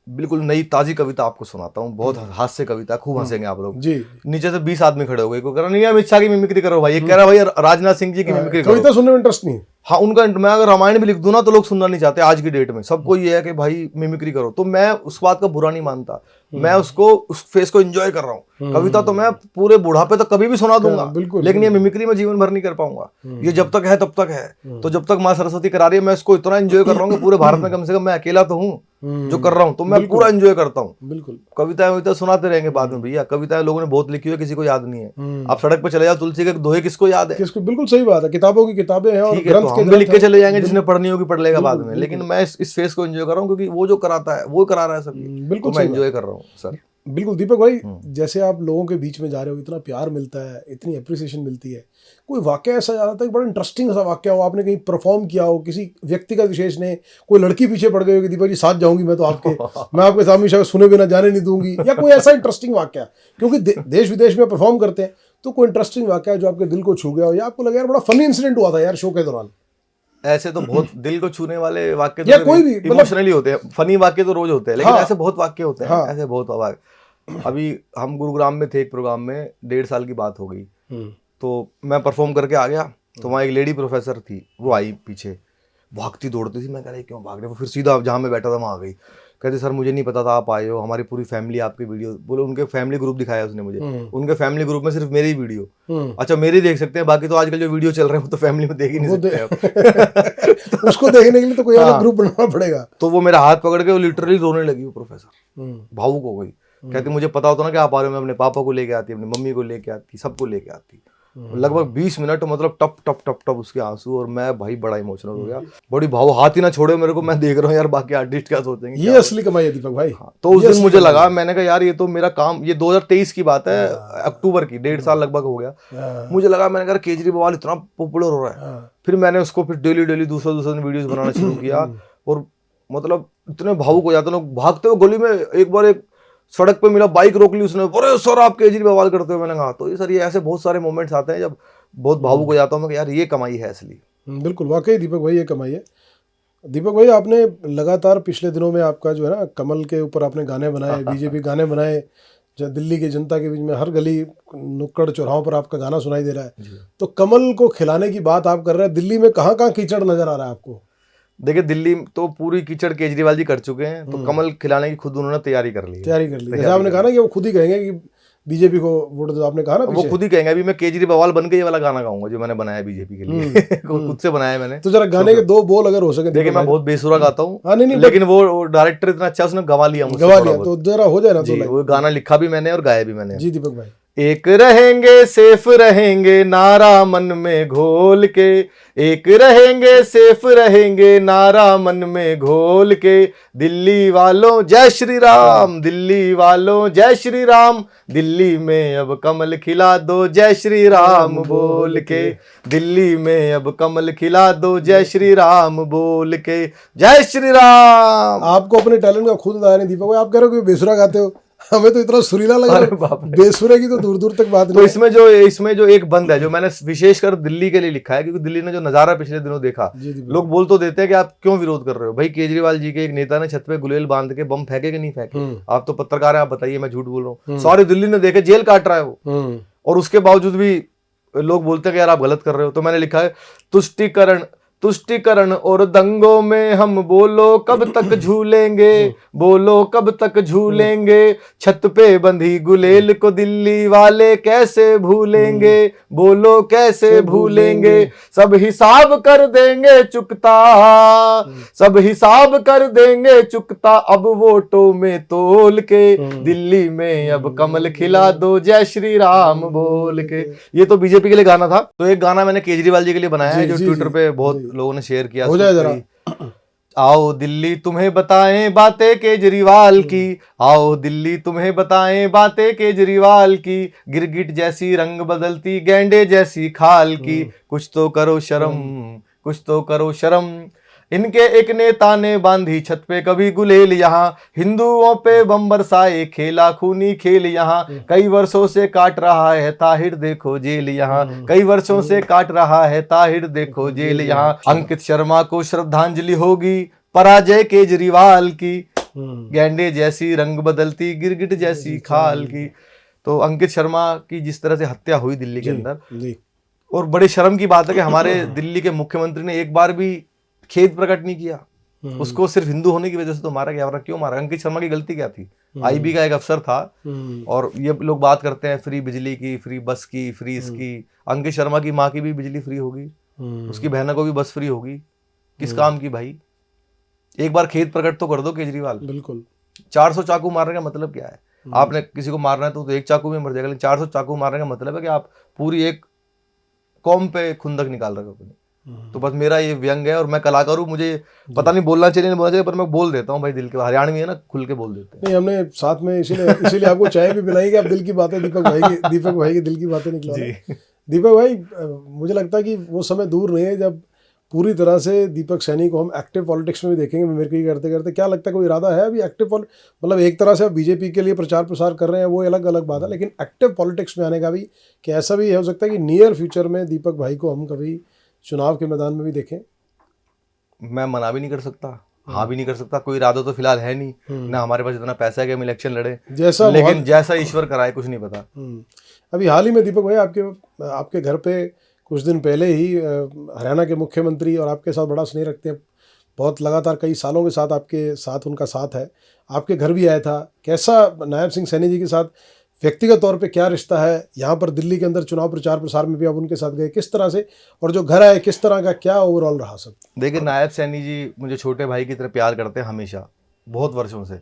बिल्कुल नई ताजी कविता आपको सुनाता हूँ, बहुत हास्य कविता, खूब हंसेंगे आप लोग। जी। नीचे से 20 आदमी खड़े हो गए, कोई कह रहा नहीं अमित शाह की मिमिक्री करो भाई, एक कह रहा भाई राजनाथ सिंह जी की मिमिक्री करो। कविता सुनने में इंटरेस्ट नहीं। हाँ, उनका मैं अगर रामायण भी लिख दूं ना तो लोग सुनना नहीं चाहते आज की डेट में। सबको ये है कि भाई मिमिक्री करो, तो मैं उस बात का बुरा नहीं मानता, मैं उसको उस फेस को एंजॉय कर रहा हूँ। कविता तो मैं पूरे बुढ़ापे तक कभी भी सुना दूंगा, लेकिन ये मिमिक्री में जीवन भर नहीं कर पाऊंगा। ये जब तक है तब तक है। तो जब तक माँ सरस्वती करा रही है मैं इसको इतना एंजॉय कर रहा हूँ कि पूरे भारत में कम से कम मैं अकेला तो हूँ जो कर रहा हूँ, तो मैं पूरा एंजॉय करता हूँ। बिल्कुल। कविताएं सुनाते रहेंगे बाद में भैया, कविताएं लोगों ने बहुत लिखी है, किसी को याद नहीं है। आप सड़क पे चले जाओ, तुलसी के दोहे किसको याद है? किसको, बिल्कुल सही बात है, किताबों की किताबें हैं और ठीक है, तो ग्रंथ के हम भी लिख के ग्रंथ चले जाएंगे, जिसने पढ़नी होगी पढ़ लेगा बाद में, लेकिन मैं इस फेस को एंजॉय कर रहा हूँ क्योंकि वो जो कराता है वो करा रहा है सभी, बिल्कुल तो मैं एंजॉय कर रहा हूँ सर। बिल्कुल। दीपक भाई, जैसे आप लोगों के बीच में जा रहे हो, इतना प्यार मिलता है, इतनी अप्रिसिएशन मिलती है, कोई वाकया ऐसा याद आता है, बड़ा इंटरेस्टिंग सा वाकया हो, आपने कहीं परफॉर्म किया हो, किसी व्यक्तिगत विशेष ने, कोई लड़की पीछे पड़ गई हो कि दीपक जी साथ जाऊंगी मैं तो आपके, मैं आपके सामने शायद सुने बिना जाने नहीं दूंगी, या कोई ऐसा इंटरेस्टिंग वाकया, क्योंकि देश विदेश में परफॉर्म करते हैं, तो कोई इंटरेस्टिंग वाकया जो आपके दिल को छू गया हो, या आपको लगा यार बड़ा फनी इंसिडेंट हुआ था यार शो के दौरान? ऐसे तो बहुत दिल को छूने वाले वाक्य या तो कोई भी, इमोशनली होते हैं, फनी वाक्य तो रोज होते हैं, लेकिन हाँ। ऐसे बहुत वाक्य होते हैं। हाँ। ऐसे बहुत वाक्य। अभी हम गुरुग्राम में थे, एक प्रोग्राम में 1.5 साल की बात हो गई, तो मैं परफॉर्म करके आ गया, तो वहाँ एक लेडी प्रोफेसर थी, वो आई पीछे, भागती दौड़ती थी। मैं कह रहा क्यों भाग रहे हो? फिर सीधा जहाँ मैं बैठा था वहाँ आ गई, कहते सर मुझे नहीं पता था आप आए हो, हमारी पूरी फैमिली आपकी वीडियो, बोले उनके फैमिली ग्रुप दिखाया उसने मुझे, उनके फैमिली ग्रुप में सिर्फ मेरी वीडियो, अच्छा मेरी देख सकते हैं, बाकी तो आजकल जो वीडियो चल रहे हैं वो तो फैमिली में देख ही नहीं सकते हो। उसको देखने के लिए तो कोई अलग ग्रुप बनाना पड़ेगा। तो वो मेरा हाथ पकड़ के वो लिटरली रोने लगी, वो प्रोफेसर भावुक हो गई, कहती मुझे पता होता ना कि आप आ रहे हो, मैं अपने पापा को लेके आती, अपनी मम्मी को लेके आती, सबको लेके आती। लगभग 20 मिनट मतलब टप टप टप टप उसके आंसू, और मैं भाई बड़ा इमोशनल हो गया, बड़ी भाव, हाथ ही ना छोड़े मेरे को, मैं देख रहा हूँ यार बाकी आर्टिस्ट क्या सोचेंगे। ये असली कमाई है दीपक भाई। तो उस दिन मुझे लगा, मैंने कहा यार ये तो मेरा काम, ये 2023 की बात है, अक्टूबर की, 1.5 साल लगभग हो गया। मुझे लगा, मैंने कहा केजरीवाल इतना पॉपुलर हो रहा है, फिर मैंने उसको फिर डेली दूसरे दिन वीडियोस बनाना शुरू किया, और मतलब इतने भावुक हो जाते लोग, भागते हुए गली में एक बार एक सड़क पे मिला, बाइक रोक ली उसने, अरे सर आप केजरीवाल करते हो, मैंने कहा तो ये सर ये ऐसे बहुत सारे मोमेंट्स आते हैं जब बहुत भावुक हो जाता हूँ मैं कि यार ये कमाई है असली। बिल्कुल, वाकई दीपक भाई ये कमाई है। दीपक भाई, आपने लगातार पिछले दिनों में आपका जो है ना, कमल के ऊपर आपने गाने बनाए, बीजेपी गाने बनाए, जो दिल्ली की जनता के बीच में हर गली नुक्कड़ चौराहों पर आपका गाना सुनाई दे रहा है। तो कमल को खिलाने की बात आप कर रहे हैं, दिल्ली में कहाँ कहाँ कीचड़ नजर आ रहा है आपको? देखिए दिल्ली तो पूरी कीचड़ केजरीवाल जी कर चुके हैं, तो कमल खिलाने की खुद उन्होंने तैयारी कर ली। जैसे आपने कहा ना कि वो खुद ही कहेंगे कि बीजेपी को वोट दो, आपने कहा ना वो खुद ही कहेंगे अभी मैं केजरीवाल बन के ये वाला गाना गाऊंगा जो मैंने बनाया बीजेपी के लिए, खुद से बनाया मैंने। तो जरा गाने के 2 बोल अगर हो सके। देखिए मैं बहुत बेसुरा गाता हूँ, नहीं, लेकिन वो डायरेक्टर इतना अच्छा उसने गवा लिया मुझसे, तो जरा हो जाए ना। तो वो गाना लिखा भी मैंने और गाया भी मैंने। जी दीपक भाई। एक रहेंगे सेफ रहेंगे नारा मन में घोल के, एक रहेंगे सेफ रहेंगे नारा मन में घोल के, दिल्ली वालों जय श्री राम, दिल्ली वालों जय श्री राम, दिल्ली में अब कमल खिला दो जय श्री राम बोल के, दिल्ली में अब कमल खिला दो जय श्री राम बोल के, जय श्री राम। आपको अपने टैलेंट का खुद बताया नहीं दीपक भाई, आप कह रहे हो कि बेसुरा गाते हो, हमें तो इतना सुरीला लग रहा है, बेसुरे की तो दूर दूर तक बात नहीं। तो इसमें जो एक बंद है जो मैंने विशेषकर दिल्ली के लिए लिखा है, क्योंकि दिल्ली ने जो नजारा पिछले दिनों देखा, लोग बोल तो देते हैं कि आप क्यों विरोध कर रहे हो भाई, केजरीवाल जी के एक नेता ने छत पे गुलेल बांध के बम फेंके कि नहीं फेंके? आप तो पत्रकार हैं, आप बताइए, मैं झूठ बोल रहा हूँ? सारी दिल्ली ने देखे, जेल काट रहा है वो, और उसके बावजूद भी लोग बोलते हैं कि यार आप गलत कर रहे हो, तो मैंने लिखा है तुष्टिकरण और दंगों में हम बोलो कब तक झूलेंगे, बोलो कब तक झूलेंगे, छत पे बंधी गुलेल को दिल्ली वाले कैसे भूलेंगे, बोलो कैसे भूलेंगे, सब हिसाब कर देंगे चुकता, सब हिसाब कर देंगे चुकता, अब वोटों में तोल के, दिल्ली में अब कमल खिला दो जय श्री राम बोल के। ये तो बीजेपी के लिए गाना था। तो एक गाना मैंने केजरीवाल जी के लिए बनाया है जो ट्विटर पे बहुत लोगों ने शेयर किया। हो जाए जरा। आओ दिल्ली तुम्हें बताएं बातें केजरीवाल की, आओ दिल्ली तुम्हें बताएं बातें केजरीवाल की, गिरगिट जैसी रंग बदलती गैंडे जैसी खाल की, कुछ तो करो शर्म, कुछ तो करो शर्म, इनके एक नेता ने बांधी छत पे कभी गुलेल, यहाँ हिंदुओं पे बम बरसाए खेला खूनी खेल, यहाँ कई वर्षों से काट रहा है ताहिर देखो जेल, यहाँ कई वर्षों से काट रहा है ताहिर देखो जेल, यहाँ अंकित शर्मा को श्रद्धांजलि होगी पराजय केजरीवाल की, गैंडे जैसी रंग बदलती गिरगिट जैसी खाल की। तो अंकित शर्मा की जिस तरह से हत्या हुई दिल्ली के अंदर, और बड़ी शर्म की बात है कि हमारे दिल्ली के मुख्यमंत्री ने एक बार भी खेद प्रकट नहीं किया, उसको सिर्फ हिंदू होने की वजह से तो मारा गया। वरना क्यों मारा? अंकित शर्मा की गलती क्या थी? आईबी का एक अफसर था, और ये लोग बात करते हैं फ्री बिजली की, फ्री बस की, फ्री इसकी। अंकित शर्मा की माँ की भी बिजली फ्री होगी, उसकी बहनों को भी बस फ्री होगी, किस काम की भाई? एक बार खेद प्रकट तो कर दो केजरीवाल। बिल्कुल। 400 चाकू मारने का मतलब क्या है? आपने किसी को मारना है तो एक चाकू में मर जाएगा, लेकिन 400 चाकू मारने का मतलब है कि आप पूरी एक कौम पे खुंदक निकाल रहे हो अपनी। तो बस मेरा ये व्यंग है, और मैं कलाकार हूँ, मुझे पता नहीं बोलना चाहिए नहीं बोलना चाहिए, पर मैं बोल देता हूँ भाई, दिल के हरियाणवी है ना, खुल के बोल देते हैं। नहीं, हमने साथ में इसीलिए आपको चाय भी पिलाई कि आप दिल की बातें दीपक भाई की दिल की बातें निकला। दीपक भाई, मुझे लगता है कि वो समय दूर नहीं है जब पूरी तरह से दीपक सैनी को हम एक्टिव पॉलिटिक्स में भी देखेंगे। मेरे को ये करते करते क्या लगता है, कोई इरादा है अभी एक्टिव मतलब एक तरह से आप बीजेपी के लिए प्रचार प्रसार कर रहे हैं, वो अलग अलग बात है, लेकिन एक्टिव पॉलिटिक्स में आने का भी क्या ऐसा भी हो सकता है कि नियर फ्यूचर में दीपक भाई को हम कभी चुनाव के मैदान में भी देखें? मैं मना भी नहीं कर सकता, हाँ भी नहीं कर सकता, कोई इरादा तो फिलहाल है नहीं ना हमारे पास इतना पैसा है कि हम इलेक्शन लड़े, लेकिन जैसा ईश्वर कराए कुछ नहीं पता। अभी हाल ही में दीपक भाई आपके घर पे कुछ दिन पहले ही हरियाणा के मुख्यमंत्री और आपके साथ बड़ा स्नेह रखते हैं, बहुत लगातार कई सालों के साथ आपके साथ उनका साथ है, आपके घर भी आया था। कैसा नायब सिंह सैनी जी के साथ व्यक्तिगत तौर पे क्या रिश्ता है? यहाँ पर दिल्ली के अंदर चुनाव प्रचार प्रसार में भी आप उनके साथ गए, किस तरह से, और जो घर आए किस तरह का, क्या ओवरऑल रहा सब? देखिए, नायब सैनी जी मुझे छोटे भाई की तरह प्यार करते हैं हमेशा, बहुत वर्षों से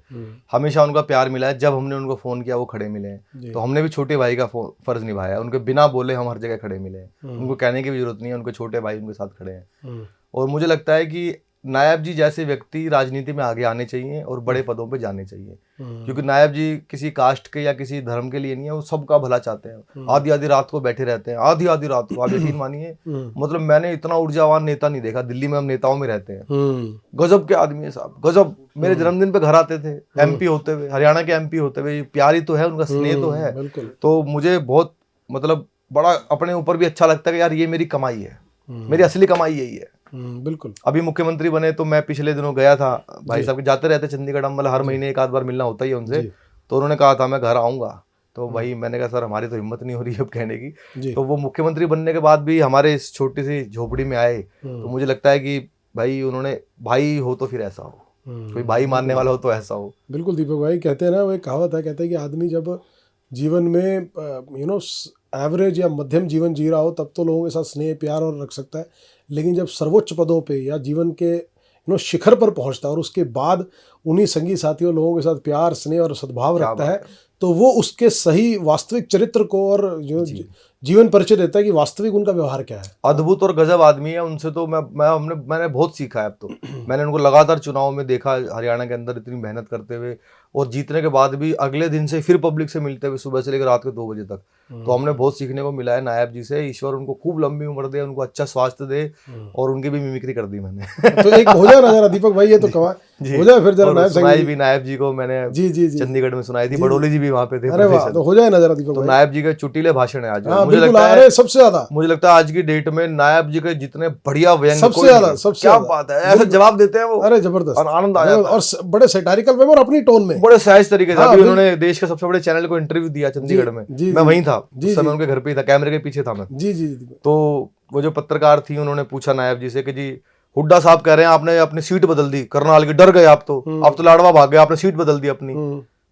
हमेशा उनका प्यार मिला है। जब हमने उनको फोन किया वो खड़े मिले हैं, तो हमने भी छोटे भाई का फर्ज निभाया, उनके बिना बोले हम हर जगह खड़े मिले हैं, उनको कहने की भी जरूरत नहीं है, उनके छोटे भाई उनके साथ खड़े हैं। और मुझे लगता है कि नायब जी जैसे व्यक्ति राजनीति में आगे आने चाहिए और बड़े पदों पे जाने चाहिए, क्योंकि नायब जी किसी कास्ट के या किसी धर्म के लिए नहीं है, वो सबका भला चाहते हैं। आधी आधी रात को बैठे रहते हैं, आधी आधी रात को, आप यकीन मानिए, मतलब मैंने इतना ऊर्जावान नेता नहीं देखा। दिल्ली में हम नेताओं में रहते हैं, गजब के आदमी है साहब, गजब। मेरे जन्मदिन पे घर आते थे, एमपी होते हुए, हरियाणा के एमपी होते हुए। प्यार ही तो है, उनका स्नेह तो है। तो मुझे बहुत मतलब बड़ा अपने ऊपर भी अच्छा लगता है कि यार ये मेरी कमाई है, मेरी असली कमाई यही है। बिल्कुल। अभी मुख्यमंत्री बने तो मैं पिछले दिनों गया था, भाई साहब के जाते रहते चंडीगढ़, हम हर महीने एक आध बार मिलना होता ही है उनसे। तो उन्होंने कहा था मैं घर आऊंगा, तो भाई मैंने कहा सर हमारी तो हिम्मत नहीं हो रही है अब कहने की। तो वो मुख्यमंत्री बनने के बाद भी हमारे इस छोटी सी झोपड़ी में आए, तो मुझे लगता है कि भाई उन्होंने, भाई हो तो फिर ऐसा हो, कोई भाई मानने वाला हो तो ऐसा हो। बिल्कुल दीपक भाई, कहते हैं ना, वो एक कहावत है, कहते हैं कि आदमी जब जीवन में एवरेज या मध्यम जीवन जी रहा हो तब तो लोगों के साथ स्नेह प्यार और रख सकता है, लेकिन जब सर्वोच्च पदों पे या जीवन के शिखर पर पहुंचता है और उसके बाद उन्हीं संगी साथियों लोगों के साथ प्यार स्नेह और सद्भाव रखता है, तो वो उसके सही वास्तविक चरित्र को और जो जीवन परिचय देता है कि वास्तविक उनका व्यवहार क्या है। अद्भुत और गजब आदमी है, उनसे तो मैंने बहुत सीखा है अब तो। मैंने उनको लगातार चुनाव में देखा, हरियाणा के अंदर इतनी मेहनत करते हुए, और जीतने के बाद भी अगले दिन से फिर पब्लिक से मिलते हुए सुबह से लेकर रात के 2 बजे तक। तो हमने बहुत सीखने को मिला है नायब जी से। ईश्वर उनको खूब लंबी उम्र दे, उनको अच्छा स्वास्थ्य दे, और उनकी भी मिमिक्री कर दी मैंने। तो एक हो जाए ना जरा दीपक भाई, ये तो जी। हो जाए फिर जरा और नायब सुनाई संग भी नायब जी को मैंने जी जी जी। चंडीगढ़ में सुनाई थी, जी। बडोली जी भी वहाँ पे थे। अरे वाह, प्रोफेसर। तो हो जाए ना जरा दीपक तो भाई। नायब जी के चुटीले भाषण है आज। हाँ मुझे बिल्कुल, लगता अरे है सबसे ज्यादा, मुझे लगता है आज की डेट में नायब जी के जितने बढ़िया व्यंग्य सबसे कोई नहीं ज्यादा, है। सबसे क्या ज्यादा। बात है, ऐसे बिल्कुल। जवाब देते हैं वो, अरे जबरदस्त, और आनंद आ जबरदस्त, जाता है। और बड़े सैटारिकल वे में और अपनी टोन में। बड़े सहज तरीके से। हाँ, अभी उन्होंने देश के सबसे बड़े चैनल को इंटरव्यू दिया चंडीगढ़ में, जी, मैं जी, वहीं था जी, उस समय, जी। उनके घर पे ही था, कैमरे के पीछे था मैं। जी जी जी। तो वो जो पत्रकार थी उन्होंने पूछा नायब जी से कि जी हुड्डा साहब कह रहे हैं आपने अपनी सीट बदल दी, करनाल की, डर गए आप तो लाडवा भाग गए, आपने सीट बदल दी अपनी।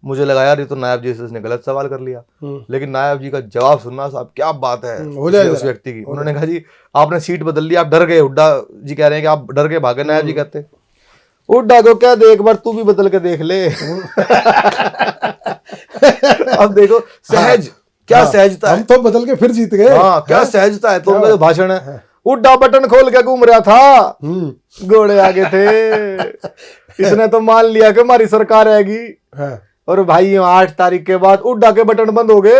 मुझे लगा यार ये तो नायब जी से इसने गलत सवाल कर लिया, लेकिन नायब जी का जवाब सुनना साहब क्या बात है हो जाए उस व्यक्ति की। उन्होंने कहा जी आपने सीट बदल ली, आप डर गए, हुड्डा जी कह रहे हैं कि आप डर के भागे। नायब जी कहते हुड्डा को क्या दे, एक बार तू भी बदल के देख ले। अब देखो सहज, क्या सहजता है। हम तो बदल के फिर जीत गए। हाँ क्या सहजता है। तो उनका जो भाषण है, हुड्डा बटन खोल के घूम रहा था, घोड़े आगे थे, इसने तो मान लिया कि हमारी सरकार आएगी। और भाई 8 तारीख के बाद हुड्डा के बटन बंद हो गए।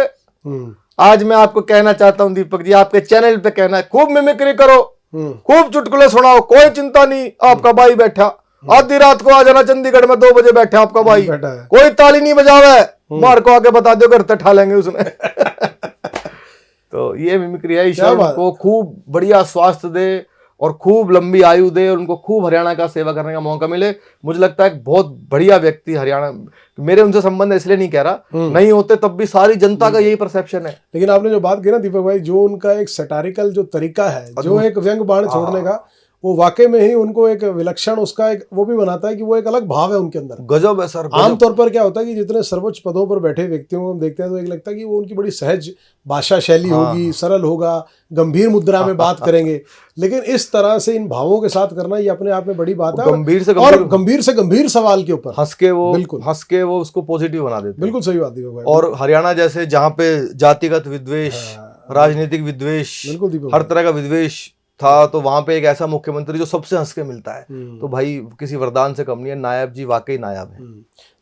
आज मैं आपको कहना चाहता हूं दीपक जी, आपके चैनल पे कहना है, खूब मिमिक्री करो, खूब चुटकुले सुनाओ, कोई चिंता नहीं, आपका भाई बैठा आधी रात को आ जाना, चंडीगढ़ में 2 बजे बैठा आपका भाई, कोई ताली नहीं बजावा है, मार को आके बता दो घर तक ठा लेंगे उसने। तो ये मिमिक्री है। ईश्वर को खूब बढ़िया स्वास्थ्य दे और खूब लंबी आयु दे और उनको खूब हरियाणा का सेवा करने का मौका मिले। मुझे लगता है बहुत बढ़िया व्यक्ति हरियाणा, मेरे उनसे संबंध इसलिए नहीं कह रहा, नहीं होते तब भी सारी जनता का यही परसेप्शन है। लेकिन आपने जो बात की ना दीपक भाई, जो उनका एक सैटारिकल जो तरीका है, जो एक व्यंग बाण छोड़ने का, वो वाकई में ही उनको एक विलक्षण, उसका एक वो भी बनाता है कि वो एक अलग भाव है उनके अंदर। गजब है सर। आमतौर पर क्या होता है कि जितने सर्वोच्च पदों पर बैठे व्यक्तियों को हम देखते हैं तो एक लगता है कि वो उनकी बड़ी सहज भाषा शैली होगी, सरल होगा, गंभीर मुद्रा में बात करेंगे, लेकिन इस तरह से इन भावों के साथ करना ये अपने आप में बड़ी बात है। गंभीर से गंभीर सवाल के ऊपर हंस के वो उसको पॉजिटिव बना देते हैं। बिल्कुल सही बात है। और हरियाणा जैसे जहाँ पे जातिगत विद्वेष, राजनीतिक विद्वेष, हर तरह का विद्वेष था, तो वहां पे एक ऐसा मुख्यमंत्री जो सबसे हंस के मिलता है, तो भाई किसी वरदान से कम नहीं है। नायब जी वाकई नायब है।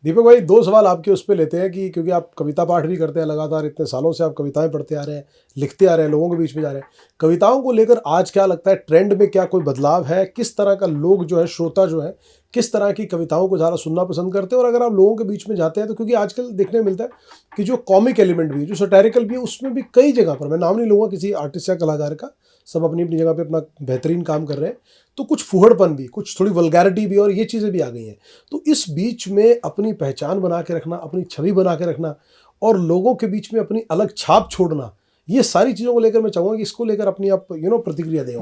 दीपक भाई 2 सवाल आपके उस पे लेते हैं कि क्योंकि आप कविता पाठ भी करते हैं लगातार, इतने सालों से आप कविताएं पढ़ते आ रहे हैं, लिखते आ रहे हैं, लोगों के बीच में जा रहे हैं, कविताओं को लेकर आज क्या लगता है, ट्रेंड में क्या कोई बदलाव है? किस तरह का लोग जो है, श्रोता जो है, किस तरह की कविताओं को ज़्यादा सुनना पसंद करते हैं? और अगर आप लोगों के बीच में जाते हैं तो क्योंकि आजकल देखने मिलता है कि जो कॉमिक एलिमेंट भी है, जो सैटारिकल भी है, उसमें भी कई जगह पर, मैं नाम नहीं लूँगा किसी आर्टिस्ट या कलाकार का, सब अपनी अपनी जगह पे अपना बेहतरीन काम कर रहे हैं, तो कुछ फुहड़पन भी, कुछ थोड़ी वल्गैरिटी भी और ये चीज़ें भी आ गई हैं। तो इस बीच में अपनी पहचान बना के रखना, अपनी छवि बना के रखना और लोगों के बीच में अपनी अलग छाप छोड़ना, ये सारी चीज़ों को लेकर मैं चाहूँगा कि इसको लेकर अपनी आप प्रतिक्रिया दें।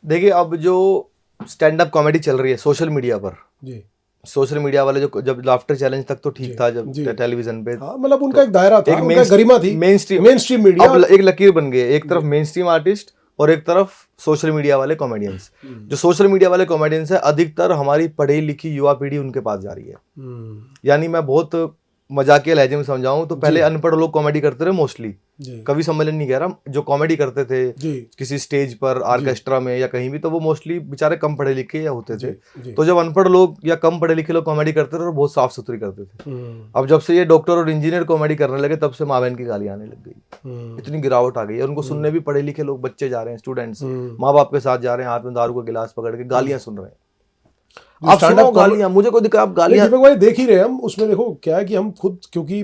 देखिए अब जो स्टैंड अप कॉमेडी चल रही है सोशल मीडिया पर, जी, सोशल मीडिया वाले जो, जब लाफ्टर चैलेंज तक तो ठीक था, जब टेलीविजन पे, हाँ, मतलब उनका एक दायरा था, एक उनका गरिमा थी, मेन स्ट्रीम मीडिया, अब एक लकीर बन गई, एक तरफ मेन स्ट्रीम आर्टिस्ट और एक तरफ सोशल मीडिया वाले कॉमेडियंस। जो सोशल मीडिया वाले कॉमेडियंस है, अधिकतर हमारी पढ़ी लिखी युवा पीढ़ी उनके पास जा रही है। यानी मैं बहुत मजाकिया लहजे में समझाऊं तो पहले अनपढ़ लोग कॉमेडी करते रहे मोस्टली, कवि सम्मेलन नहीं कह रहा, जो कॉमेडी करते थे किसी स्टेज पर, ऑर्केस्ट्रा में या कहीं भी, तो वो मोस्टली बेचारे कम पढ़े लिखे या होते थे। तो जब अनपढ़ लोग या कम पढ़े लिखे लोग कॉमेडी करते थे और बहुत साफ सुथरी करते थे। अब जब से ये डॉक्टर और इंजीनियर कॉमेडी करने लगे, तब से माँ बहन की गालियां आने लग गई, इतनी गिरावट आ गई। और उनको सुनने भी पढ़े लिखे लोग, बच्चे जा रहे हैं, स्टूडेंट्स माँ बाप के साथ जा रहे हैं, हाथ में दारू का गिलास पकड़ के गालियां सुन रहे हैं। आप सुनो गालियां, मुझे कोई दिक्कत, आप गालियां दीपक भाई देख ही रहे हैं हम। उसमें देखो क्या है कि हम खुद, क्योंकि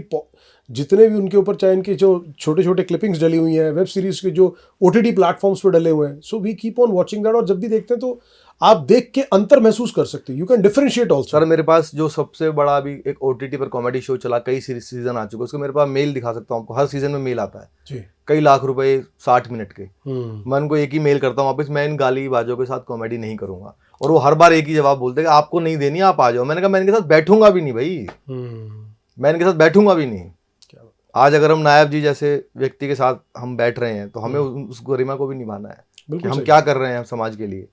जितने भी उनके ऊपर, चाहे इनके जो छोटे छोटे क्लिपिंग्स डली हुई हैं, वेब सीरीज के जो OTT प्लेटफॉर्म्स पर डले हुए हैं, so we keep on watching that. और जब भी देखते हैं तो आप देख के अंतर महसूस कर सकते हैं, you can differentiate also. Sir मेरे पास जो सबसे बड़ा अभी एक OTT पर कॉमेडी शो चला, कई सीजन आ चुके, उसको मेरे पास मेल दिखा सकता हूँ आपको, हर सीजन में मेल आता है जी, कई लाख रुपए 60 मिनट के। मैं उनको एक ही मेल करता हूँ वापस, मैं इन गाली बाजों के साथ कॉमेडी नहीं करूंगा। और वो हर बार एक ही जवाब बोलते हैं, आपको नहीं देनी आप आ जाओ। मैंने कहा मैं इनके साथ बैठूंगा भी नहीं भाई, मैं इनके साथ बैठूंगा भी नहीं। आज अगर हम नायब जी जैसे व्यक्ति के साथ हम बैठ रहे हैं तो हमें उस गरिमा को भी निभाना है कि हम क्या कर रहे हैं समाज के लिए।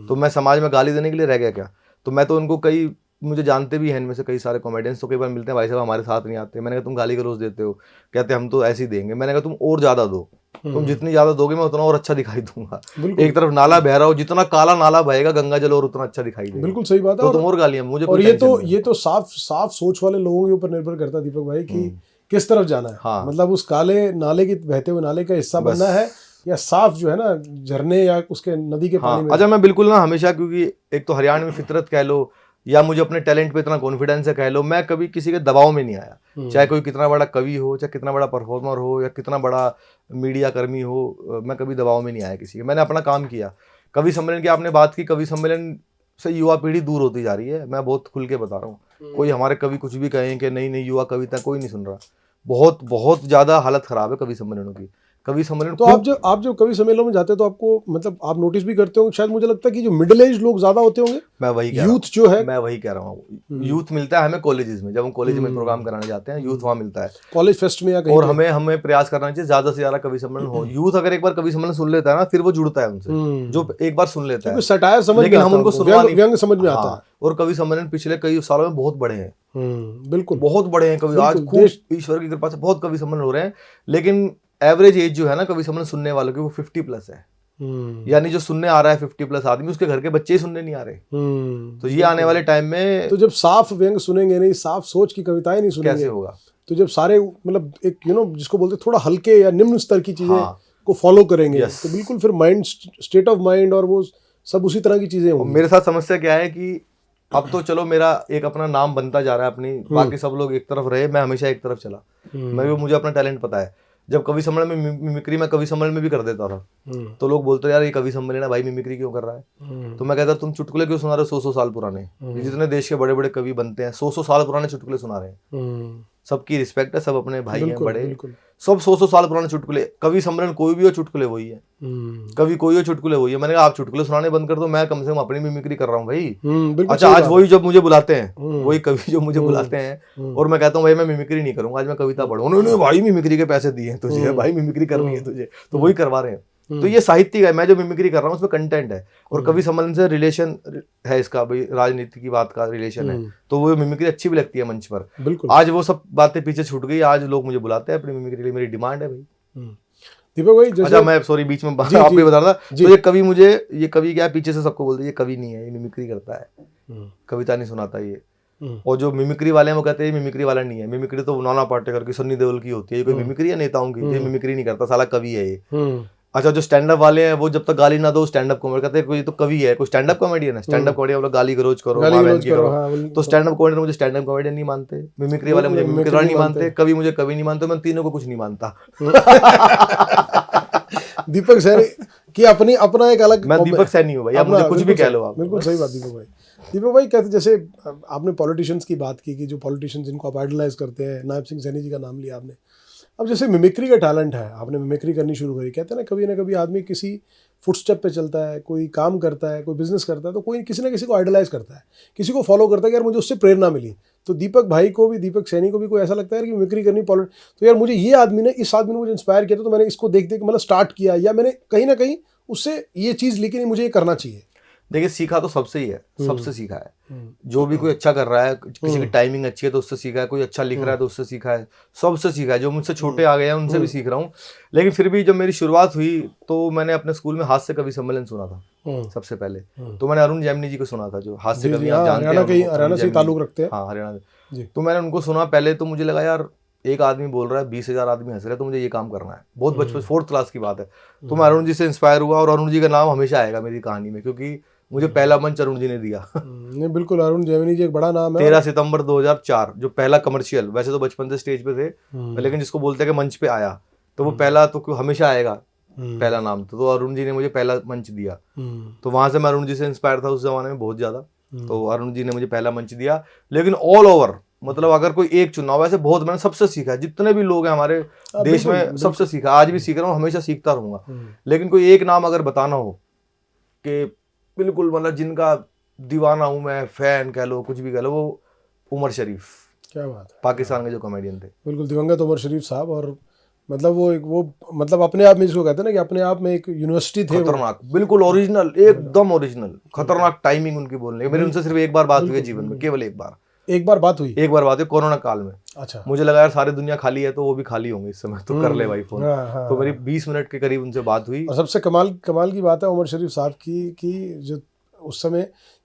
तो मैं समाज में गाली देने के लिए रह गया क्या? तो मैं तो उनको, कई मुझे जानते भी हैं इनमें से कई सारे कॉमेडियंस, तो कई बार मिलते हैं, भाई साहब हमारे साथ नहीं आते। मैंने कहा तुम गाली गलौज देते हो, कहते हम तो ऐसे ही देंगे। मैंने कहा तुम और ज्यादा दो, तुम जितनी ज्यादा दोगे मैं उतना और अच्छा दिखाई दूंगा। एक तरफ नाला बह रहा हो, जितना काला नाला बहेगा गंगा जल और उतना अच्छा दिखाई देगा। बिल्कुल सही बात है। तो तुम और गालियां मुझे, और ये तो साफ सोच वाले लोगों के ऊपर निर्भर करता है दीपक भाई कि किस तरफ जाना है। हाँ। मतलब उस काले नाले की, बहते हुए नाले का हिस्सा बनना है या साफ जो है ना झरने या उसके नदी के पानी में। अच्छा मैं बिल्कुल ना हमेशा, क्योंकि एक तो हरियाणा में फितरत कह लो, या मुझे अपने टैलेंट पे इतना कॉन्फिडेंस है कह लो, मैं कभी किसी के दबाव में नहीं आया। चाहे कोई कितना बड़ा कवि हो, चाहे कितना बड़ा परफॉर्मर हो, या कितना बड़ा मीडिया कर्मी हो, मैं कभी दबाव में नहीं आया किसी के। मैंने अपना काम किया। कवि सम्मेलन की आपने बात की, कवि सम्मेलन से युवा पीढ़ी दूर होती जा रही है, मैं बहुत खुल के बता रहा हूँ। कोई हमारे कवि कुछ भी कहें कि नहीं नहीं युवा कविता, कोई नहीं सुन रहा। बहुत बहुत ज़्यादा हालत ख़राब है कवि सम्मेलनों की। कवि सम्मेलन तो आप जब कवि सम्मेलन में जाते हैं तो आपको मतलब आप नोटिस भी करते होंगे, शायद मुझे लगता है कि जो मिडिल एज लोग ज्यादा होते होंगे, मैं वही यूथ जो है, मैं वही कह रहा हूँ। यूथ मिलता है हमें कॉलेजेस में, जब हम कॉलेज में प्रोग्राम कराने जाते हैं, यूथ वहाँ मिलता है, कॉलेज फेस्ट में या कहीं और हमें प्रयास करना चाहिए ज्यादा से ज्यादा कवि सम्मेलन हो। यूथ अगर एक बार कवि सम्मेलन सुन लेता है ना, फिर वो जुड़ता है उनसे, जो एक बार सुन लेता है। सटायर समझ लेकिन में हम आता उनको है, सुनवा नहीं, व्यंग समझ में आता है। और कवि सम्मेलन पिछले कई सालों में बहुत बड़े हैं, बिल्कुल बहुत बड़े हैं कवि। आज खूब ईश्वर की कृपा से बहुत कवि सम्मेलन हो रहे हैं, लेकिन एवरेज एज जो है ना कवि सम्मेलन सुनने वालों की, वो 50+ है। यानी जो सुनने आ रहा है 50+ आदमी, उसके घर के बच्चे ही सुनने नहीं आ रहे। तो ये आने वाले टाइम में तो जब साफ व्यंग सुनेंगे नहीं, साफ सोच की कविताएं नहीं सुनेंगे, कैसे होगा? तो जब सारे मतलब एक जिसको बोलते थोड़ा हल्के या निम्न स्तर की चीजें को फॉलो करेंगे, तो बिल्कुल फिर माइंड, स्टेट ऑफ माइंड और वो सब उसी तरह की चीजें होंगी। मेरे साथ समस्या क्या है कि अब तो चलो मेरा एक अपना नाम बनता जा रहा है अपनी, बाकी सब लोग एक तरफ रहे, मैं हमेशा एक तरफ चला। मुझे अपना टैलेंट पता है। जब कवि सम्मेलन में मिमिक्री मैं कवि सम्मेलन में भी कर देता था, तो लोग बोलते यार ये कवि सम्मेलन है भाई, मिमिक्री क्यों कर रहा है? तो मैं कहता तुम चुटकुले क्यों सुना रहे हो 100 साल पुराने? जितने देश के बड़े बड़े कवि बनते हैं 100 साल पुराने चुटकुले सुना रहे हैं। सबकी रिस्पेक्ट है, सब अपने भाई हैं बड़े, सब 100 साल पुराने चुटकुले। कवि सम्मेलन कोई भी हो, चुटकुले वही है। कवि कोई हो, चुटकुले वही है। मैंने कहा आप चुटकुले सुनाने बंद कर दो, मैं कम से कम अपनी मिमिक्री कर रहा हूँ भाई। अच्छा, आज वही जब मुझे बुलाते हैं, वही कवि जो मुझे बुलाते हैं, और मैं कहता हूँ भाई मैं मिमिक्री नहीं करूंगा, आज मैं कविता पढ़ूँ। उन्होंने भाई मिमिक्री के पैसे दिए हैं तुझे, भाई मिमिक्री करनी है तुझे, तो वही करवा रहे हैं। तो ये साहित्य है, मैं जो मिमिक्री कर रहा हूँ उसमें कंटेंट है, और कवि सम्मेलन से रिलेशन है इसका, भाई राजनीति की बात का रिलेशन है, तो वो मिमिक्री अच्छी भी लगती है मंच पर। आज वो सब बातें पीछे छूट गई, आज लोग मुझे बुलाते हैं अपनी मिमिक्री के लिए, मेरी डिमांड है भाई। दीपक भाई जैसे, अच्छा मैं सॉरी बीच में आप भी बता रहा था, तो ये कवि क्या पीछे से सबको बोलते ये कवि नहीं है, ये मिमिक्री करता है, कविता नहीं सुनाता ये। और जो मिमिक्री वाले हैं वो कहते हैं मिमिक्री वाला नहीं है, मिमिक्री तो नाना पाटेकर की, सन्नी देओल की होती है, ये कोई मिमिक्री है नेताओं की? ये मिमिक्री नहीं करता, साला कवि है ये। अच्छा, जो स्टैंड अप वाले हैं वो जब तक गाली ना दो स्टैंड अप कॉमेडी कहते हैं कोई तो कवि है, कोई स्टैंड अप कॉमेडियन है। स्टैंड अप कॉमेडियन वाला गाली गलौज करो, तो स्टैंड अप कॉमेडियन मुझे स्टैंड अप कॉमेडियन नहीं मानते, मिमिक्री वाले मुझे मिमिक्री वाला नहीं मानते, कवि मुझे कवि नहीं मानते, मैं तीनों को कुछ नहीं मानता। दीपक सैनी की अपना एक अलग, मैं दीपक सैनी हूँ भाई, आप मुझे कुछ भी कह लो आप। बिल्कुल सही बात दीपक भाई कहते, जैसे आपने पॉलिटिशियंस की बात की कि जो पॉलिटिशियंस जिनको आप आइडलाइज करते हैं, नायब सिंह सैनी जी का नाम लिया आपने। अब जैसे मिमिक्री का टैलेंट है, आपने मिमिक्री करनी शुरू करी, कहते हैं ना कभी आदमी किसी फुटस्टेप पे चलता है, कोई काम करता है, कोई बिजनेस करता है, तो कोई किसी ना किसी को आइडलाइज करता है, किसी को फॉलो करता है कि यार मुझे उससे प्रेरणा मिली। तो दीपक भाई को भी, दीपक सैनी को भी कोई ऐसा लगता है कि मिमिक्री करनी तो यार मुझे इस आदमी ने मुझे इंस्पायर किया, तो मैंने इसको देख मतलब स्टार्ट किया, या मैंने कहीं ना कहीं उससे ये चीज़ ली कि मुझे ये करना चाहिए। देखिए सीखा तो सबसे ही है, सबसे सीखा है। जो भी कोई अच्छा कर रहा है, किसी की टाइमिंग अच्छी है तो उससे सीखा है, कोई अच्छा लिख रहा है तो उससे सीखा है, सबसे सीखा है। जो मुझसे छोटे आ गए हैं उनसे भी सीख रहा हूँ। लेकिन फिर भी जब मेरी शुरुआत हुई तो मैंने अपने स्कूल में हास्य कवि सम्मेलन सुना था सबसे पहले। तो मैंने अरुण जैमिनी जी को सुना था, जो हास्य कवि आप जानते हैं, हरियाणा से ताल्लुक रखते हैं। हाँ, हरियाणा। तो मैंने उनको सुना पहले, तो मुझे लगा यार एक आदमी बोल रहा है, 20,000 आदमी हंस रहे हैं, तो मुझे ये काम करना है। बहुत बचपन 4th क्लास की बात है। तो मैं अरुण जी से इंस्पायर हुआ, और अरुण जी का नाम हमेशा आएगा मेरी कहानी में, क्योंकि मुझे पहला मंच अरुण जी ने दिया। नहीं बिल्कुल, अरुण जैमिनी जी एक बड़ा नाम है। 13 सितंबर 2004 जो पहला कमर्शियल, वैसे तो बचपन से स्टेज पे थे, लेकिन जिसको बोलते हैं कि मंच पे आया, तो वो पहला तो हमेशा आएगा पहला नाम। तो अरुण जी ने मुझे पहला मंच दिया, तो वहां से मैं अरुण जी से इंस्पायर था उस जमाने में बहुत ज्यादा। तो अरुण जी ने मुझे पहला मंच दिया। लेकिन ऑल ओवर मतलब अगर कोई एक चुनाव, वैसे बहुत मैंने सबसे सीखा, जितने भी लोग हैं हमारे देश में सबसे सीखा, आज भी सीख रहा हूँ, हमेशा सीखता रहूंगा। लेकिन कोई एक नाम अगर बताना हो कि बिल्कुल मतलब जिनका दीवाना हूं मैं, फैन कह लो, कुछ भी कह लो, वो उमर शरीफ। क्या बात है, पाकिस्तान के जो कॉमेडियन थे, बिल्कुल दिवंगत उमर शरीफ साहब। और मतलब वो मतलब अपने आप में जिसको कहते हैं ना कि अपने आप में एक यूनिवर्सिटी थे, खतरनाक, बिल्कुल ओरिजिनल, एकदम ओरिजिनल, खतरनाक टाइमिंग उनकी बोलने की। मेरी उनसे सिर्फ एक बार बात हुई है जीवन में, केवल एक बार बात हुई कोरोना काल में। अच्छा, मुझे लगा यार सारी दुनिया खाली है तो वो भी खाली होंगे इस समय, तो कर ले भाई फोन। तो मेरी 20 मिनट के करीब उनसे बात हुई। और सबसे कमाल की बात है उमर शरीफ साहब की जो उस समय,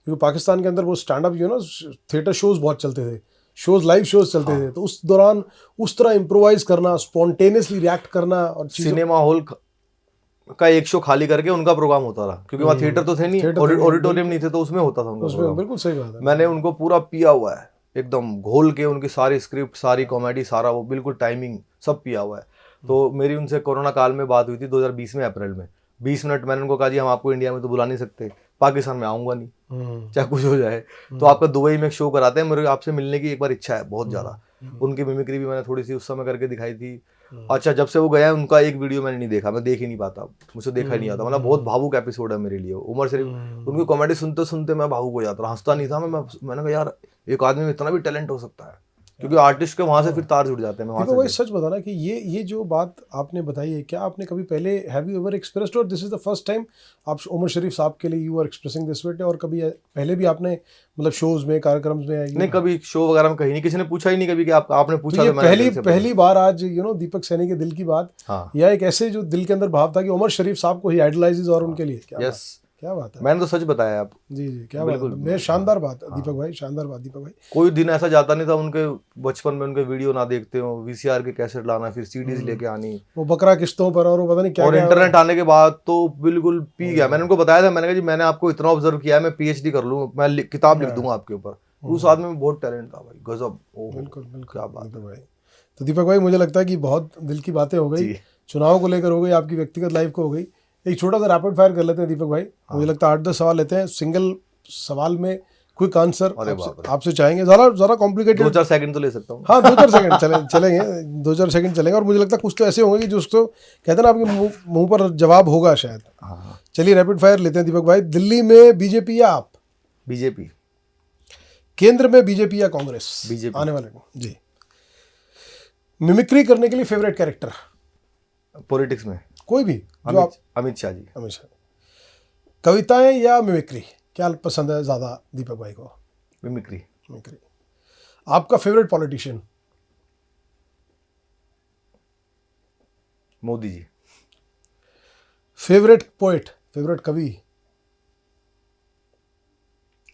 क्योंकि पाकिस्तान के अंदर वो स्टैंड अप जो है ना, थिएटर शोज बहुत चलते थे, लाइव शोज चलते थे, तो उस दौरान उस तरह इम्प्रोवाइज करना, स्पॉन्टेनियसली रिएक्ट करना, और सिनेमा हॉल का एक शो खाली करके उनका प्रोग्राम होता रहा, क्योंकि वहाँ थिएटर तो थे नहीं, ऑडिटोरियम नहीं थे, तो उसमें होता था उनका उसमें प्रोग्राम। बिल्कुल सही बात है। मैंने उनको पूरा पिया हुआ है, एकदम घोल के, उनकी सारी स्क्रिप्ट, सारी कॉमेडी, सारा वो बिल्कुल टाइमिंग सब पिया हुआ है। तो मेरी उनसे कोरोना काल में बात हुई थी 2020 में अप्रैल में, 20 मिनट मैंने उनको कहा जी हम आपको इंडिया में तो बुला नहीं सकते, पाकिस्तान में आऊँगा नहीं, चाहे कुछ हो जाए, तो आपका दुबई में एक शो कराते हैं, मेरे आपसे मिलने की एक बार इच्छा है बहुत ज़्यादा। उनकी मिमिक्री भी मैंने थोड़ी सी उस समय करके दिखाई थी। अच्छा, जब से वो गया उनका एक वीडियो मैंने नहीं देखा, मैं देख ही नहीं पाता, मुझसे देखा ही नहीं आता, मतलब बहुत भावुक एपिसोड है मेरे लिए। उमर शरीफ, उनकी कॉमेडी सुनते सुनते मैं भावुक हो जाता रहा, हंसता नहीं था मैंने कहा यार एक आदमी में इतना भी टैलेंट हो सकता है, क्योंकि आर्टिस्ट के वहाँ से फिर तार जुड़ जाते हैं। मैं वहाँ वही से सच बताना कि ये जो बात आपने बताई है, क्या आपने कभी पहले हैव यू एवर एक्सप्रेस्ड, और this is the first time आप उमर शरीफ साहब के लिए you are expressing this way, और कभी पहले भी आपने मतलब शोज में, कार्यक्रम में? नहीं, कभी शो वगैरह में कहीं नहीं, किसी ने पूछा ही नहीं कभी कि आपने पूछा। तो ये तो मैंने पहली बार आज दीपक सैनी के दिल की बात, हाँ, या एक ऐसे जो दिल के अंदर भाव था कि उमर शरीफ साहब को ही आइडलाइजेस, और उनके लिए क्या बात है। मैंने तो सच बताया आप। जी क्या बात है, मैं शानदार बात दीपक भाई, शानदार बात दीपक भाई। कोई दिन ऐसा जाता नहीं था उनके बचपन में उनके वीडियो ना देखते हो, वीसीआर के कैसेट लाना, फिर सीडीज लेके आनी, वो बकरा किस्तों पर, और वो पता नहीं क्या, और इंटरनेट आने के बाद तो बिल्कुल पी गया। मैंने उनको बताया था, मैंने कहा जी मैंने आपको इतना ऑब्जर्व किया है, मैं पीएचडी कर लूँ, मैं किताब लिख दूंगा आपके ऊपर। उस आदमी में बहुत टैलेंट था भाई, गजब। बिल्कुल क्या बात है भाई। तो दीपक भाई, मुझे लगता है कि बहुत दिल की बातें हो गई, चुनाव को लेकर हो गई, आपकी व्यक्तिगत लाइफ को हो गई। एक छोटा सा रैपिड फायर कर लेते हैं दीपक भाई, मुझे लगता है 8-10 सवाल लेते हैं, सिंगल सवाल में क्विक आंसर आपसे चाहेंगे, जरा कॉम्प्लिकेटेड। 2-4 सेकंड तो ले सकता हूँ। हाँ 2-4 सेकंड चलेंगे, 2-4 सेकंड चलेंगे, और मुझे लगता है कुछ तो ऐसे होंगे कि जो उसको कहते हैं ना आपके मुंह पर जवाब होगा शायद। चलिए रैपिड फायर लेते हैं दीपक भाई। दिल्ली में बीजेपी या आप? बीजेपी। केंद्र में बीजेपी या कांग्रेस? बीजेपी। आने वाले जी। मिमिक्री करने के लिए फेवरेट कैरेक्टर? पॉलिटिक्स में कोई भी जो आप? अमित शाह जी। अमित शाह। कविताएं या मिमिक्री, क्या पसंद है ज्यादा दीपक भाई को? मिमिक्री। मिमिक्री। आपका favourite politician? Modi ji. Favourite poet, favourite कवि?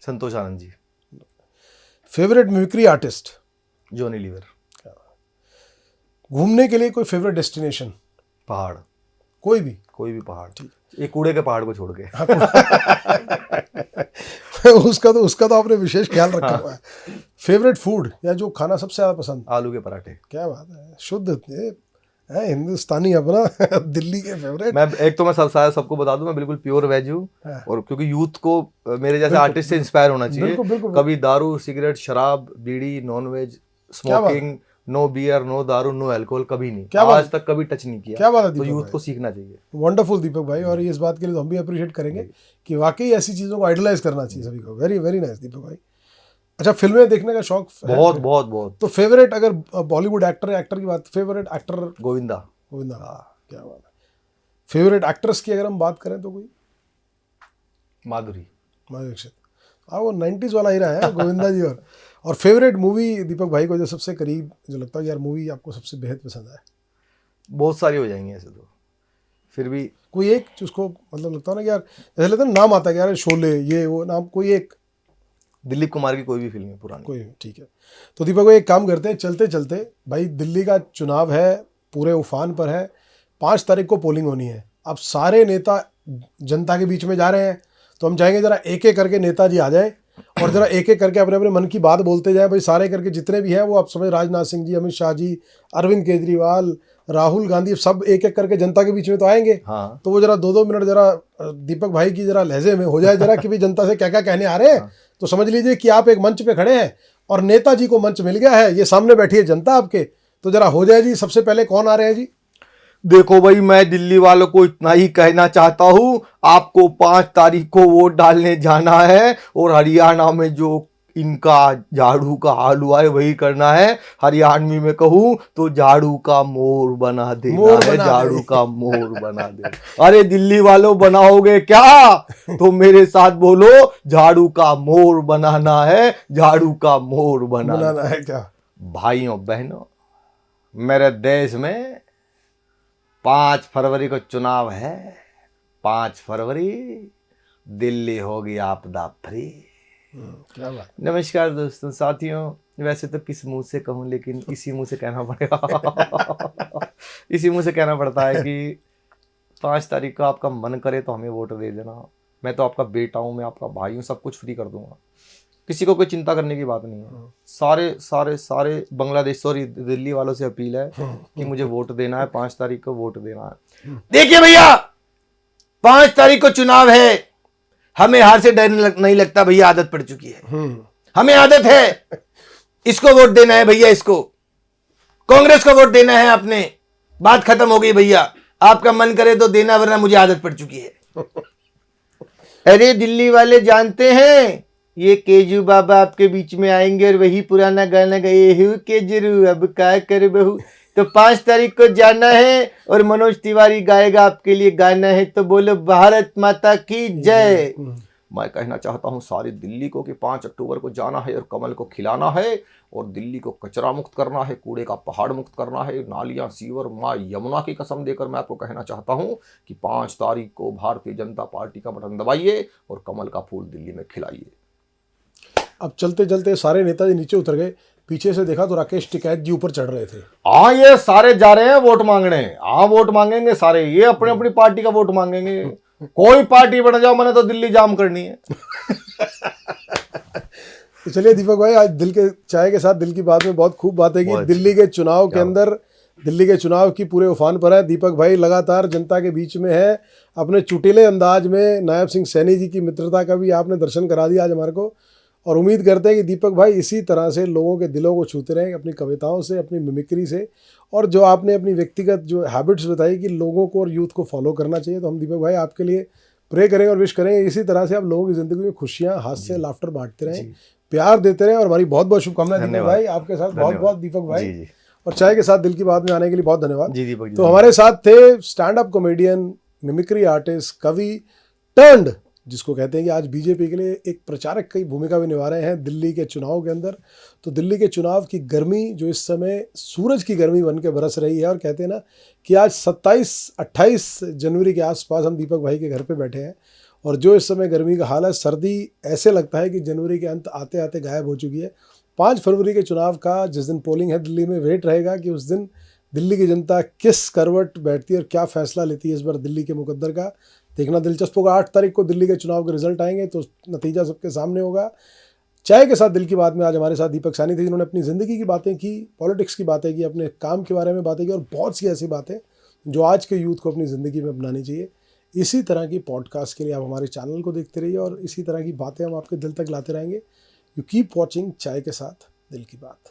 Santosh Anand ji. Favourite mimicry artist? Johnny Lever. घूमने के लिए कोई फेवरेट डेस्टिनेशन? पहाड़। कोई भी पहाड़, एक कूड़े के पहाड़ को छोड़ के। उसका तो आपने विशेष ख्याल रखा हुआ है। फेवरेट फूड, या जो खाना सबसे ज्यादा पसंद? आलू के पराठे। क्या बात है, शुद्ध है हिंदुस्तानी अपना। दिल्ली के फेवरेट। मैं एक तो मैं सबको बता दूं, मैं बिल्कुल प्योर वेज हूँ, और क्योंकि यूथ को मेरे जैसे आर्टिस्ट से इंस्पायर होना चाहिए। कभी दारू, सिगरेट, शराब, बीड़ी, non veg, smoking, no beer, no दारू, नो अल्कोहल, कभी नहीं, आज तक कभी टच नहीं किया। क्या बात है, तो यूथ को सीखना चाहिए। वंडरफुल दीपक भाई, और इस बात के लिए तो हम भी अप्रिशिएट करेंगे कि वाकई ऐसी चीज़ों को आइडलाइज करना चाहिए सभी को। वेरी वेरी नाइस दीपक भाई। अच्छा, फिल्में देखने का शौक? बहुत। तो फेवरेट, अगर बॉलीवुड एक्टर की बात, फेवरेट एक्टर? गोविंदा। क्या बात है। फेवरेट एक्ट्रेस की अगर हम बात करें तो कोई? माधुरी दीक्षित। हाँ, वो 90s वाला हीरा है गोविंदा जी। और फेवरेट मूवी दीपक भाई को जो सबसे करीब, जो लगता है यार मूवी आपको सबसे बेहद पसंद है? बहुत सारी हो जाएंगी ऐसे तो, फिर भी कोई एक जिसको मतलब लगता है ना कि यार, जैसे लगता है नाम आता है कि यार शोले, ये वो नाम, कोई एक? दिलीप कुमार की कोई भी फिल्म है पुरानी। कोई, ठीक है। तो दीपक भाई एक काम करते हैं, चलते चलते भाई, दिल्ली का चुनाव है, पूरे उफान पर है, 5 तारीख को पोलिंग होनी है। अब सारे नेता जनता के बीच में जा रहे हैं, तो हम चाहेंगे जरा एक एक करके नेताजी आ जाए, और जरा एक एक करके अपने अपने मन की बात बोलते जाए भाई, सारे करके जितने भी हैं वो आप समझ, राजनाथ सिंह जी, अमित शाह जी, अरविंद केजरीवाल, राहुल गांधी, सब एक एक करके जनता के बीच में तो आएंगे। हाँ। तो वो जरा 2-2 मिनट जरा दीपक भाई की जरा लहजे में हो जाए जरा कि भाई जनता से क्या क्या कहने आ रहे हैं। तो समझ लीजिए कि आप एक मंच पे खड़े हैं और नेताजी को मंच मिल गया है, ये सामने बैठी है जनता आपके, तो जरा हो जाए जी। सबसे पहले कौन आ रहे हैं जी? देखो भाई, मैं दिल्ली वालों को इतना ही कहना चाहता हूं, आपको 5 तारीख को वोट डालने जाना है, और हरियाणा में जो इनका झाड़ू का हाल हुआ है वही करना है। हरियाणवी में कहूं तो झाड़ू का मोर बना देना है, झाड़ू का मोर बना दे। अरे दिल्ली वालों, बनाओगे क्या? तो मेरे साथ बोलो, झाड़ू का मोर बनाना है, झाड़ू का मोर बनाना है क्या? भाइयों बहनों, मेरे देश में 5 फरवरी को चुनाव है। 5 फरवरी दिल्ली होगी आपदा फ्री। क्या बात। नमस्कार दोस्तों, साथियों, वैसे तो किस मुंह से कहूं, लेकिन इसी मुंह से कहना पड़ेगा। इसी मुंह से कहना पड़ता है कि 5 तारीख को आपका मन करे तो हमें वोट दे देना। मैं तो आपका बेटा हूँ, मैं आपका भाई हूँ, सब कुछ फ्री कर दूंगा। किसी को कोई चिंता करने की बात नहीं है। सारे सारे सारे बांग्लादेश सॉरी दिल्ली वालों से अपील है कि मुझे वोट देना है, 5 तारीख को वोट देना है। देखिए भैया, 5 तारीख को चुनाव है, हमें हार से डर नहीं लगता भैया, आदत पड़ चुकी है, हमें आदत है। इसको वोट देना है भैया, इसको कांग्रेस को वोट देना है आपने, बात खत्म हो गई भैया। आपका मन करे तो देना, वरना मुझे आदत पड़ चुकी है। अरे दिल्ली वाले जानते हैं ये केजू बाबा आपके बीच में आएंगे और वही पुराना गाना गए हूँ केजरू अब क्या कर बहू। तो 5 तारीख को जाना है और मनोज तिवारी गाएगा आपके लिए गाना है, तो बोलो भारत माता की जय। मैं कहना चाहता हूं सारी दिल्ली को कि 5 अक्टूबर को जाना है और कमल को खिलाना है और दिल्ली को कचरा मुक्त करना है, कूड़े का पहाड़ मुक्त करना है, नालियां सीवर माँ यमुना की कसम देकर मैं आपको कहना चाहता हूं कि 5 तारीख को भारतीय जनता पार्टी का बटन दबाइए और कमल का फूल दिल्ली में खिलाइए। अब चलते चलते सारे नेताजी नीचे उतर गए, पीछे से देखा तो राकेश टिकैत जी ऊपर चढ़ रहे थे। हाँ, ये सारे जा रहे हैं वोट मांगने। हाँ, वोट मांगेंगे सारे, ये अपनी अपनी पार्टी का वोट मांगेंगे। कोई पार्टी बन जाओ, मैंने तो दिल्ली जाम करनी है। तो चलिए दीपक भाई, आज दिल के चाय के साथ दिल की बात में बहुत खूब बातें की। दिल्ली के चुनाव के अंदर, दिल्ली के चुनाव की पूरे उफान पर है। दीपक भाई लगातार जनता के बीच में है, अपने चुटीले अंदाज में नायब सिंह सैनी जी की मित्रता का भी आपने दर्शन करा दिया आज हमारे को। और उम्मीद करते हैं कि दीपक भाई इसी तरह से लोगों के दिलों को छूते रहें, अपनी कविताओं से, अपनी मिमिक्री से, और जो आपने अपनी व्यक्तिगत जो हैबिट्स बताई कि लोगों को और यूथ को फॉलो करना चाहिए। तो हम दीपक भाई आपके लिए प्रे करेंगे और विश करेंगे इसी तरह से आप लोगों की ज़िंदगी में खुशियाँ, हास्य, लाफ्टर बांटते रहें, प्यार देते रहें। और हमारी बहुत बहुत शुभकामनाएं दीपक भाई, आपके साथ बहुत बहुत दीपक भाई। और चाय के साथ दिल की बात में आने के लिए बहुत धन्यवाद। जी दीपक जी। तो हमारे साथ थे stand up comedian, mimicry artist, कवि टर्न्ड, जिसको कहते हैं कि आज बीजेपी के लिए एक प्रचारक की भूमिका भी निभा रहे हैं दिल्ली के चुनाव के अंदर। तो दिल्ली के चुनाव की गर्मी जो इस समय सूरज की गर्मी बन के बरस रही है, और कहते हैं ना कि आज 27-28 जनवरी के आसपास हम दीपक भाई के घर पे बैठे हैं, और जो इस समय गर्मी का हाल है, सर्दी ऐसे लगता है कि जनवरी के अंत आते आते गायब हो चुकी है। 5 फरवरी के चुनाव का जिस दिन पोलिंग है दिल्ली में, वेट रहेगा कि उस दिन दिल्ली की जनता किस करवट बैठती है और क्या फैसला लेती है इस बार दिल्ली के मुकद्दर का। देखना दिलचस्प होगा। 8 तारीख को दिल्ली के चुनाव के रिजल्ट आएंगे तो नतीजा सबके सामने होगा। चाय के साथ दिल की बात में आज हमारे साथ दीपक सैनी थे, जिन्होंने अपनी ज़िंदगी की बातें की, पॉलिटिक्स की बातें की, अपने काम के बारे में बातें की, और बहुत सी ऐसी बातें जो आज के यूथ को अपनी ज़िंदगी में अपनानी चाहिए। इसी तरह की पॉडकास्ट के लिए आप हमारे चैनल को देखते रहिए और इसी तरह की बातें हम आपके दिल तक लाते रहेंगे। यू कीप वॉचिंग चाय के साथ दिल की बात।